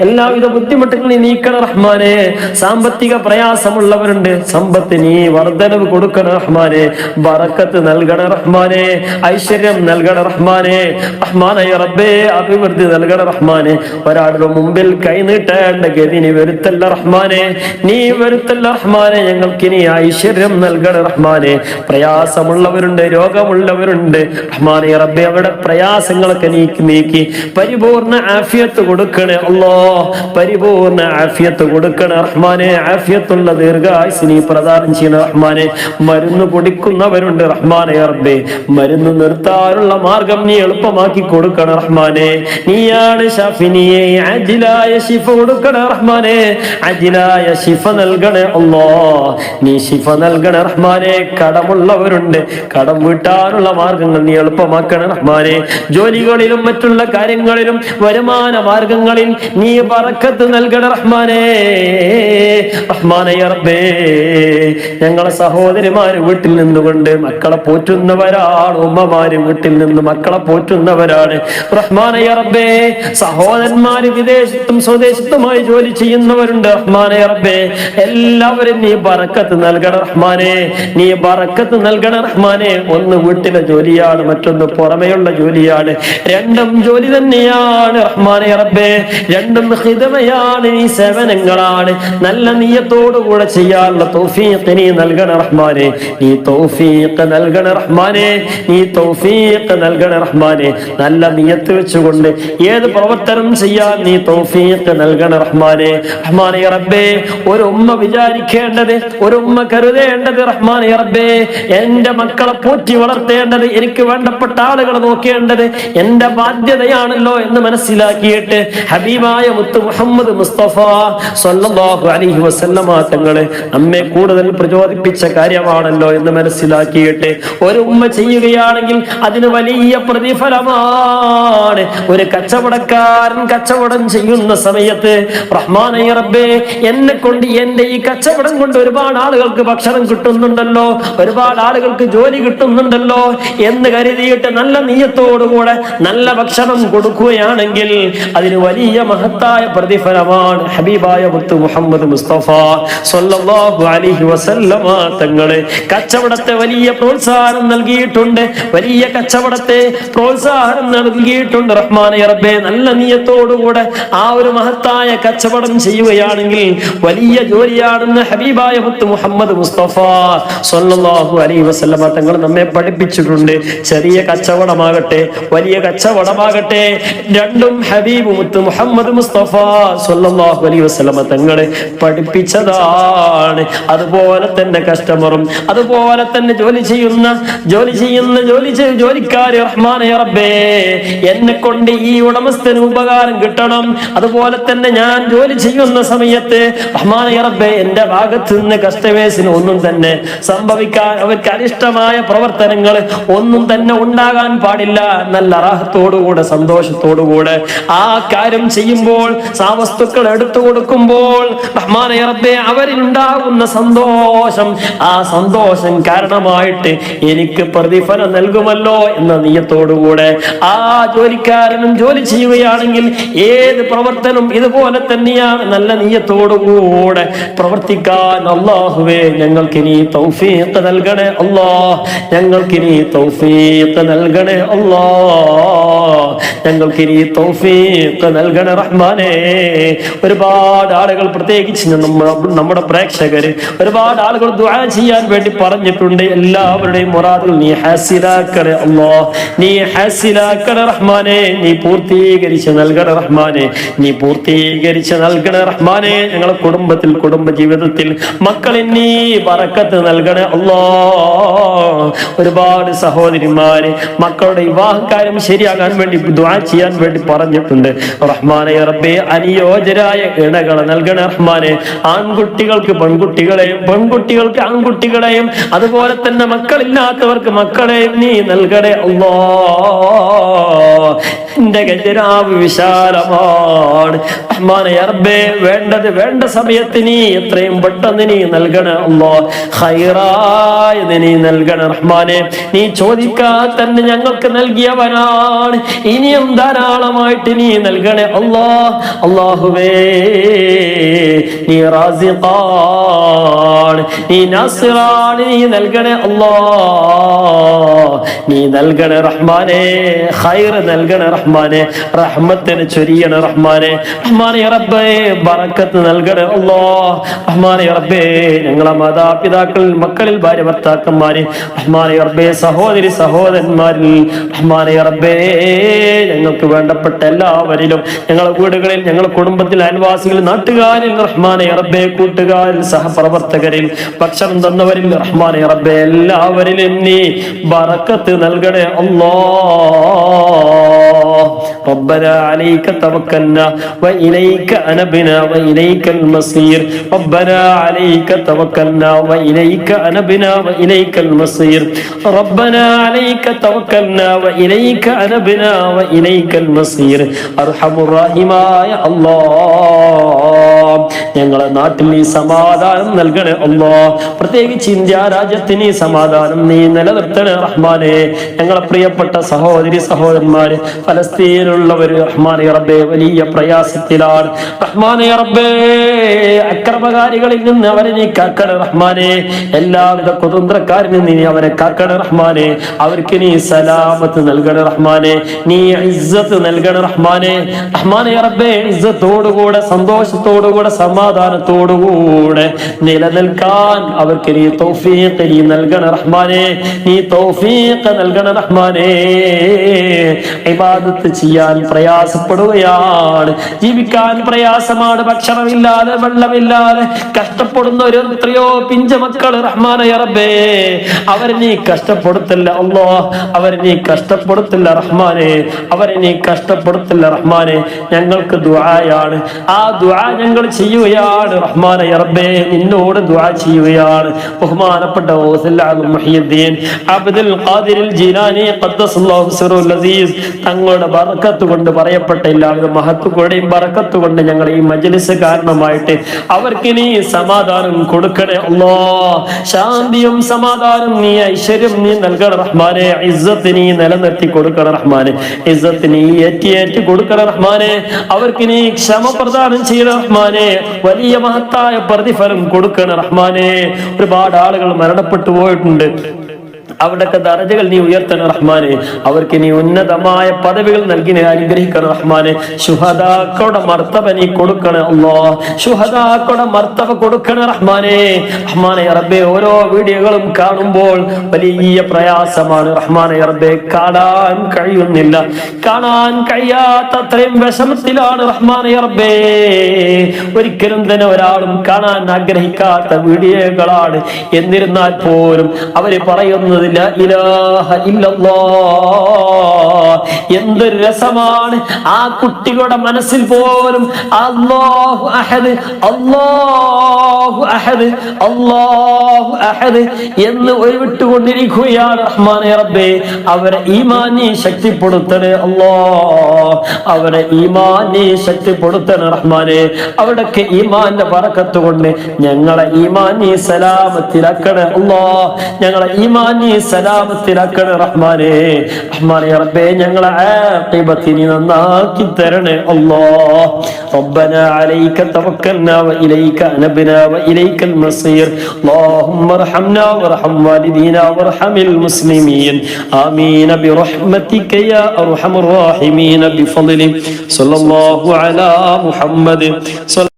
എല്ലാവിധ ബുദ്ധിമുട്ടുകൾ നീ നീക്കണം റഹ്മാനേ. സാമ്പത്തിക പ്രയാസമുള്ളവരുണ്ട്, സമ്പത്ത് നീ വർധനവ് കൊടുക്കണം റഹ്മാനേ. ബറക്കത്ത് നൽകണം റഹ്മാനേ. ഐശ്വര്യം നൽകണം റഹ്മാനേ. റഹ്മാനേ റബ്ബേ, അഭിവൃദ്ധി നൽകണം റഹ്മാനേ. ഒരാളുടെ മുമ്പിൽ കൈനീട്ടേണ്ട ഗതി നീ വരുത്തല്ല റഹ്മാനേ. നീ വരുത്തല്ല റഹ്മാനേ. ഞങ്ങൾക്ക് നീ ഐശ്വര്യം നൽകണം റഹ്മാനേ. പ്രയാസമുള്ളവരുണ്ട്, രോഗമുള്ളവരുണ്ട് റഹ്മാനേ റബ്ബേ. അവരുടെ പ്രയാസങ്ങളൊക്കെ നീക്കി പരിപൂർണ ആഫിയത്ത് കൊടുക്കണേ അല്ലാഹ്. പരിപൂർണ ആഫിയത്ത് കൊടുക്കണേ റഹ്മാനേ. ആഫിയത്തുള്ള ദീർഘായുസ്സ് നീ പ്രദാനം ചെയ്യണം റഹ്മാനേ. മരുന്ന് കുടിക്കുന്നവരുണ്ട് റഹ്മാനേ റബ്ബേ. മരുന്ന് നിർത്താനുള്ള മാർഗം നീ എളുപ്പമാക്കി കൊടുക്കണം റഹ്മാനേ. നീയാണ് ഷാഫിനിയെ അജിലായ ശിഫ കൊടുക്കണേ റഹ്മാനേ. അജിലായ ശിഫ നൽകണേ അല്ലാഹ്. നീ ശിഫ നൽകണേ റഹ്മാനേ. കടമുള്ളവരുണ്ട്, കടം വീട്ടാനുള്ള മാർഗങ്ങൾ നീ എളുപ്പമാക്കണേ റഹ്മാനേ. ജോലികളിലും മറ്റുള്ള കാര്യങ്ങളിലും വരുമാന മാർഗങ്ങളിൽ നീ ബറക്കത്ത് നൽകണേ റഹ്മാനേ. റഹ്മാനേ റബ്ബേ, ഞങ്ങളെ സഹോദരിമാര് വീട്ടിൽ നിന്നുകൊണ്ട് മക്കളെ പോറ്റുന്നവരാണ്, ഉമ്മമാര് വീട്ടിൽ നിന്ന് മക്കളെ പോറ്റുന്നവരാണ് റഹ്മാനേ റബ്ബേ. സഹോദരന്മാര് വിദേശത്തും സ്വദേശത്തുമായി ജോലി ചെയ്യുന്നവരുണ്ട് റഹ്മാനേ റബ്ബേ. എല്ലാവരും നീ ബറക്കത്ത് നൽകണേ റഹ്മാനേ. നീ ബറക്കത്ത് നൽകണേ റഹ്മാനേ. ഒന്ന് വീട്ടിലെ ജോലിയാണ്, മറ്റൊന്ന് പുറമെയുള്ള ജോലിയാണ്. രണ്ടും ജോലി തന്നെയാണ് റഹ്മാനേ റബ്ബേ. രണ്ടും ഖിദ്മയാണ്, നീ സേവനങ്ങളാണ്. നല്ല നിയ്യത്തോടുകൂടെ ചെയ്യാനുള്ള തൗഫീഖ് നീ നൽകണേ റഹ്മാനേ. നീ തൗഫീഖ് നൽകണേ റഹ്മാനേ. നീ തൗഫീഖ് നൽകണേ റഹ്മാനേ. നല്ല നിയ്യത്ത് വെച്ചുകൊണ്ട് ഏത് പ്രവർത്തനം ചെയ്യാൻ നീ തൗഫീഖ് നൽകണേ റഹ്മാനേ. റഹ്മാനേ റബ്ബേ, ഒരു ഉമ്മ വിചാരിക്കേണ്ടത്, ഒരു ഉമ്മ കരുതേണ്ടത് റഹ്മാനേ റബ്ബേ, എന്റെ മക്കളെ പോറ്റി വളർത്തേണ്ടത്, എനിക്ക് വേണ്ടപ്പെട്ട ആളുകളെ നോക്കേണ്ടത് എന്റെ ബാധ്യതയാണല്ലോ എന്ന് മനസ്സിലാക്കിയിട്ട് മനസ്സിലാക്കിയിട്ട് ഹബീബായ മുത്ത് മുഹമ്മദ് മുസ്തഫ സ്വല്ലല്ലാഹു അലൈഹി വസല്ലമ തങ്ങളെ നമ്മെ കൂടുതൽ പ്രചോദിപ്പിച്ച കാര്യമാണല്ലോ എന്ന് മനസ്സിലാക്കിയിട്ട് ഒരു ഉമ്മ ചെയ്യുകയാണെങ്കിൽ അതിന് വലിയ പ്രതിഫലമാണ്. ഒരു കച്ചവടക്കാരൻ കച്ചവടം ചെയ്യുന്ന സമയത്ത് റഹ്മാനേ റബ്ബേ, എന്നെ കൊണ്ട് എന്റെ ഈ കച്ചവടം കൊണ്ട് ഒരുപാട് ആളുകൾക്ക് ഭക്ഷണം കിട്ടുന്നുണ്ടല്ലോ, ഒരുപാട് ആളുകൾക്ക് ജോലി കിട്ടുന്നുണ്ടല്ലോ എന്ന് കരുതിയിട്ട് നല്ല നിയ്യത്തോടുകൂടെ നല്ല ഭക്ഷണം കൊടുക്കുകയാണെങ്കിൽ അതിന് വലിയ മഹത്തായ പ്രതിഫലമാണ്. ഹബീബായ മുത്ത് മുഹമ്മദ് മുസ്തഫ സ്വല്ലല്ലാഹു അലൈഹി വസല്ലമ തങ്ങളെ കച്ചവടത്തെ വലിയ പ്രോത്സാഹനം നൽകിയിട്ടുണ്ട്, വലിയ കച്ചവടത്തെ പ്രോത്സാഹനം നൽകിയിട്ടുണ്ട്. റഹ്മാനേ റബ്ബേ, നല്ല നിയ്യത്തോടുകൂടെ ആ ഒരു മഹത്തായ കച്ചവടം ചെയ്യുകയാണെങ്കിൽ വലിയ ജോലിയാണെന്ന് ഹബീബായ മുത്ത് മുഹമ്മദ് മുസ്തഫ സ്വല്ലല്ലാഹു അലൈഹി വസല്ലമ തങ്ങൾ നമ്മെ പഠിപ്പിച്ചിട്ടുണ്ട്. ചെറിയ കച്ചവടമാകട്ടെ വലിയ കച്ചവടമാകട്ടെ രണ്ടും ഹബീബ് മുത്ത് മുഹമ്മദ് മുസ്തഫ സ്വല്ലല്ലാഹു അലൈഹി വസല്ലമ തങ്ങളെ പഠിപ്പിച്ചതാണ്. അതുപോലെ തന്നെ കസ്റ്റമറും അതുപോലെ തന്നെ ജോലിക്കാര് റഹ്മാനേ റബ്ബേ, എന്നെ കൊണ്ട് ഈ ഉടമസ്ഥന് ഉപകാരം കിട്ടണം, അതുപോലെ തന്നെ ഞാൻ ജോലി ചെയ്യുന്ന സമയത്ത് റഹ്മാനേ റബ്ബേ എന്റെ ഭാഗത്ത് നിന്ന് കസ്റ്റമേഴ്സിന് ഒന്നും തന്നെ സംഭവിക്കാൻ, അവർക്ക് അനിഷ്ടമായ പ്രവർത്തനങ്ങൾ ഒന്നും തന്നെ ഉണ്ടാകാൻ പാടില്ല. നല്ല റാഹത്തോടുകൂടെ സന്തോഷത്തോടുകൂടെ ആ കാര്യം ചെയ്യുമ്പോൾ, ആ വസ്തുക്കൾ എടുത്തു കൊടുക്കുമ്പോൾ റഹ്മാനേ റബ്ബേ അവരിലുണ്ടാകുന്ന സന്തോഷം, ആ സന്തോഷം കാരണമായിട്ട് എനിക്ക് പ്രതിഫലം നൽകുമല്ലോ എന്ന നിയ്യത്തോടുകൂടെ ആ ജോലിക്കാരനും ജോലി ചെയ്യുകയാണെങ്കിൽ ഏത് പ്രവർത്തനം ഇതുപോലെ തന്നെയാണ്. നല്ല നിയ്യത്തോടുകൂടെ പ്രവർത്തിക്കാൻ അല്ലാഹുവേ ഞങ്ങൾക്ക് നീ തൗഫീഖ് നൽകണേ അല്ലാഹ്, ഞങ്ങൾക്ക് നീ തൗഫീഖ് നൽകണേ അല്ലാഹ്, ഞങ്ങൾക്ക് നീ തൗഫീഖ് നൽകണേ റഹ്മാനേ. ഒരുപാട് ആളുകൾ, പ്രത്യേകിച്ച് നമ്മുടെ പ്രേക്ഷകര്, ഒരുപാട് ആളുകൾ ദുആ ചെയ്യാൻ വേണ്ടി പറഞ്ഞിട്ടുണ്ട്. എല്ലാവരുടെയും മുറാദുകൾ നീ ഹാസിലാക്കണേ അല്ലാഹ്, നീ ഹാസിലാക്കണേ റഹ്മാനേ, നീ പൂർത്തീകരിച്ച് നൽകണേ റഹ്മാനേ, നീ പൂർത്തീകരിച്ച് നൽകണേ റഹ്മാനേ. ഞങ്ങളുടെ കുടുംബത്തിൽ, കുടുംബ ജീവിതത്തിൽ മക്കളിൽ നീ ബറക്കത്ത് നൽകണേ അല്ലാഹ്. ഒരുപാട് സഹോദരിമാര് മക്കളുടെ വിവാഹകാര്യം ശരിയാകാൻ വേണ്ടി ദുആ ചെയ്യാൻ വേണ്ടി പറഞ്ഞിട്ടുണ്ട്. റഹ്മാനേ റബ്ബേ, അനുയോജ്യരായ ഇണകളെ നൽകണേ റഹ്മാനേ. ആൺകുട്ടികൾക്ക് പെൺകുട്ടികളെയും പെൺകുട്ടികൾക്ക് ആൺകുട്ടികളെയും അതുപോലെ തന്നെ മക്കളില്ലാത്തവർക്ക് മക്കളെയും നീ നൽകണേ അല്ലാഹ്. എന്റെ ഖജനാവ് വിശാലമാണ് റഹ്മാനേ റബ്ബേ, വേണ്ടത് വേണ്ട സമയത്ത് നീ എത്രയും പെട്ടെന്ന് നീ നൽകണേ അല്ലാഹ്. ഖൈറായത് നീ നൽകണേ റഹ്മാനേ. നീ ചോദിക്കാതെ തന്നെ ഞങ്ങൾക്ക് നൽകിയവനാണ്, ഇനിയും ധാരാളമായിട്ട് നീ നൽകണേ അല്ലാഹ്. അല്ലാഹുവേ, നീ റാസിഖാണ്, നീ നാസിറാണ്, നീ നൽകണേ അല്ലാഹ്, നീ നൽകണേ റഹ്മാനേ. ഖൈർ നൽകണേ റഹ്മാനേ, റഹ്മത്തിനെ ചൊരിയണേ റഹ്മാനേ. റഹ്മാനേ റബ്ബേ, ബറക്കത്ത് നൽകണേ അല്ലാഹ്. റഹ്മാനേ റബ്ബേ, ഞങ്ങളെ മാതാപിതാക്കൾ, മക്കളിൽ, ഭാര്യ ഭർത്താക്കന്മാരിൽ, റഹ്മാനേ റബ്ബേ, സഹോദരി സഹോദരന്മാരിൽ, റഹ്മാനേ റബ്ബേ, ഞങ്ങൾക്ക് വേണ്ടപ്പെട്ട എല്ലാവരിലും, ഞങ്ങളുടെ വീടുകളിൽ, ഞങ്ങളുടെ കുടുംബത്തിൽ, അയൽവാസികളിൽ, നാട്ടുകാരിൽ, റഹ്മാനേ റബ്ബേ, കൂട്ടുകാരിൽ, സഹപ്രവർത്തകരിൽ, ഭക്ഷണം തന്നവരിൽ, റഹ്മാനേ റബ്ബേ, എല്ലാവരിലും നീ ബറക്കത്ത് നൽകണേ അല്ലാഹ്. ربنا عليك توكلنا وإليك أنبنا وإليك المصير. ربنا عليك توكلنا وإليك أنبنا وإليك المصير. ربنا عليك توكلنا وإليك أنبنا وإليك المصير. أرحم الراحمين يا الله. ഞങ്ങളെ നാട്ടിൽ നീ സമാധാനം നൽകണേ അല്ലാഹ്. പ്രത്യേകിച്ച് ഇന്ത്യ രാജ്യത്തിന് നീ സമാധാനം നീ നിലനിർത്തണേ റഹ്മാനേ. ഞങ്ങളെ പ്രിയപ്പെട്ട സഹോദരി സഹോദരന്മാര് ഫലസ്തീനിലുള്ളവര് റഹ്മാനേ റബ്ബേ വലിയ പ്രയാസത്തിലാണ്. റഹ്മാനേ റബ്ബേ, അക്രമകാരികളിൽ നിന്ന് അവരെ നീ കാക്കണേ റഹ്മാനേ. എല്ലാവിധ കുതന്ത്രക്കാരിൽ നിന്ന് നീ അവരെ കാക്കണേ റഹ്മാനേ. അവർക്ക് നീ സലാമത്ത് നൽകണേ റഹ്മാനേ. നീ ഇസ്സത്ത് നൽകണേ റഹ്മാനേ. റഹ്മാനേ റബ്ബേ, ഇസ്സത്തോടുകൂടെ സന്തോഷത്തോടുകൂടെ സന്തോഷത്തോടെ സമാധാനത്തോടുകൂടെ നിലനിൽക്കാൻ അവർക്ക് നീ തൗഫീഖ് നീ നൽകണ റഹ്മാനെ, നീ തൗഫീഖ് നൽകണ റഹ്മാനെ. ഇബാദത്ത് ചെയ്യാൻ പ്രയാസപ്പെടുകയാണ്, ജീവിക്കാൻ പ്രയാസമാണ്, ഭക്ഷണമില്ലാതെ വെള്ളമില്ലാതെ കഷ്ടപ്പെടുന്ന ഒരു എത്രയോ പിഞ്ചമക്കൾ റഹ്മാനെ റബ്ബേ, അവരെ നീ കഷ്ടപ്പെടുത്തില്ല അല്ലാഹ്, അവരെ നീ കഷ്ടപ്പെടുത്തില്ല റഹ്മാനെ, അവരെ നീ കഷ്ടപ്പെടുത്തില്ല റഹ്മാനെ. ഞങ്ങൾക്ക് ദുആയാണ്, ആ ദുആ ഞങ്ങൾ ചെയ്യുകയാണ് റഹ്മാനെ റബ്ബേ, നിന്നോട് ദുആ ചെയ്യുകയാണ്. ബഹുമാനപ്പെട്ട ഗൗസുൽ ആലം മുഹ്യിദ്ദീൻ അബ്ദുൽ ഖാദിർ ജീലാനി ഖദ്ദസല്ലാഹു സിറുൽ അസീസ് തങ്ങളുടെ ബർക്കത്ത് കൊണ്ട് പറയപ്പെട്ട എല്ലാവിധ മഹത്തുക്കളുടെയും ബർക്കത്ത് കൊണ്ട് ഞങ്ങൾ ഈ മജ്ലിസ് കാരണമായിട്ട് അവർക്ക് നീ സമാധാനം കൊടുക്കണേ അല്ലാഹ്, ശാന്തിയും സമാധാനം നീ ഐശ്വര്യം നീ നൽകണ റഹ്മാനെ, ഇസ്സത്ത് നീ നിലനിർത്തി കൊടുക്കണ റഹ്മാനെ, ഇസ്സത്ത് നീ ഏറ്റി കൊടുക്കണ റഹ്മാനെ, അവർക്ക് നീ ക്ഷമ പ്രദാനം ചെയ്യണ റഹ്മാനെ, വലിയ മഹത്തായ പ്രതിഫലം കൊടുക്കണ റഹ്മാനെ. ഒരുപാട് ആളുകൾ മരണപ്പെട്ടു പോയിട്ടുണ്ട്, അവിടൊക്കെ ദറജകൾ നീ ഉയർത്തണ റഹ്മാനെ, അവർക്ക് നീ ഉന്നതമായ പദവികൾ നൽകി അനുഗ്രഹിക്കണ റഹ്മാനെ. ശുഹദാക്കളുടെ മർത്തബ നീ കൊടുക്കണ അല്ലാഹ്, ശുഹദാക്കളുടെ മർത്തബ കൊടുക്കണ റഹ്മാനെ. റഹ്മാനെ റബ്ബേ, ഓരോ വീഡിയോകളും കാണുമ്പോൾ വലിയ പ്രയാസമാണ് റഹ്മാനെ റബ്ബേ, കാണാൻ കഴിയുന്നില്ല, കാണാൻ കഴിയാത്തത്രയും വിഷമത്തിലാണ് റഹ്മാനെ റബ്ബേ. ഒരിക്കലും തന്നെ ഒരാളും കാണാൻ ആഗ്രഹിക്കാത്ത വീഡിയോകളാണ്. എന്നിരുന്നാൽ പോലും അവര് പറയുന്നത് ലാ ഇലാഹ ഇല്ലല്ലാഹ്, എന്തൊരു രസമാണ്. ആ കുട്ടികളുടെ മനസ്സിൽ പോലും അല്ലാഹു അഹദ് അല്ലാഹു അഹദ് അല്ലാഹു അഹദ് എന്ന് ഒഴിവിട്ടുകൊണ്ടിരിക്കുകയാണ് റഹ്മാനെ റബ്ബേ. അവരെ ഈമാൻ നീ ശക്തിപ്പെടുത്തണേ അല്ലാഹ്, അവരെ ഈമാൻ നീ ശക്തിപ്പെടുത്തണേ റഹ്മാനെ. അവിടൊക്കെ ഈമാന്റെ ബറക്കത്ത് കൊണ്ട് ഞങ്ങളെ ഈമാൻ നീ സലാമത്തിലാക്കണേ അല്ലാഹ്, ഞങ്ങളെ ഈമാൻ നീ സലാമത്തിലാക്കണേ റഹ്മാനെ. റഹ്മാനെ റബ്ബേ, ഞങ്ങളെ ആഖിബത്ത് നീ നന്നാക്കി തരണേ അല്ലാഹ്. റബ്ബനാ അലൈക തവക്കൽനാ വഇലൈക അനബ്നാ വഇലൈകൽ മസീർ. اللهم ارحمنا وارحم والدينا وارحم المسلمين آمين برحمتك يا أرحم الراحمين بفضلك. صلى الله على محمد.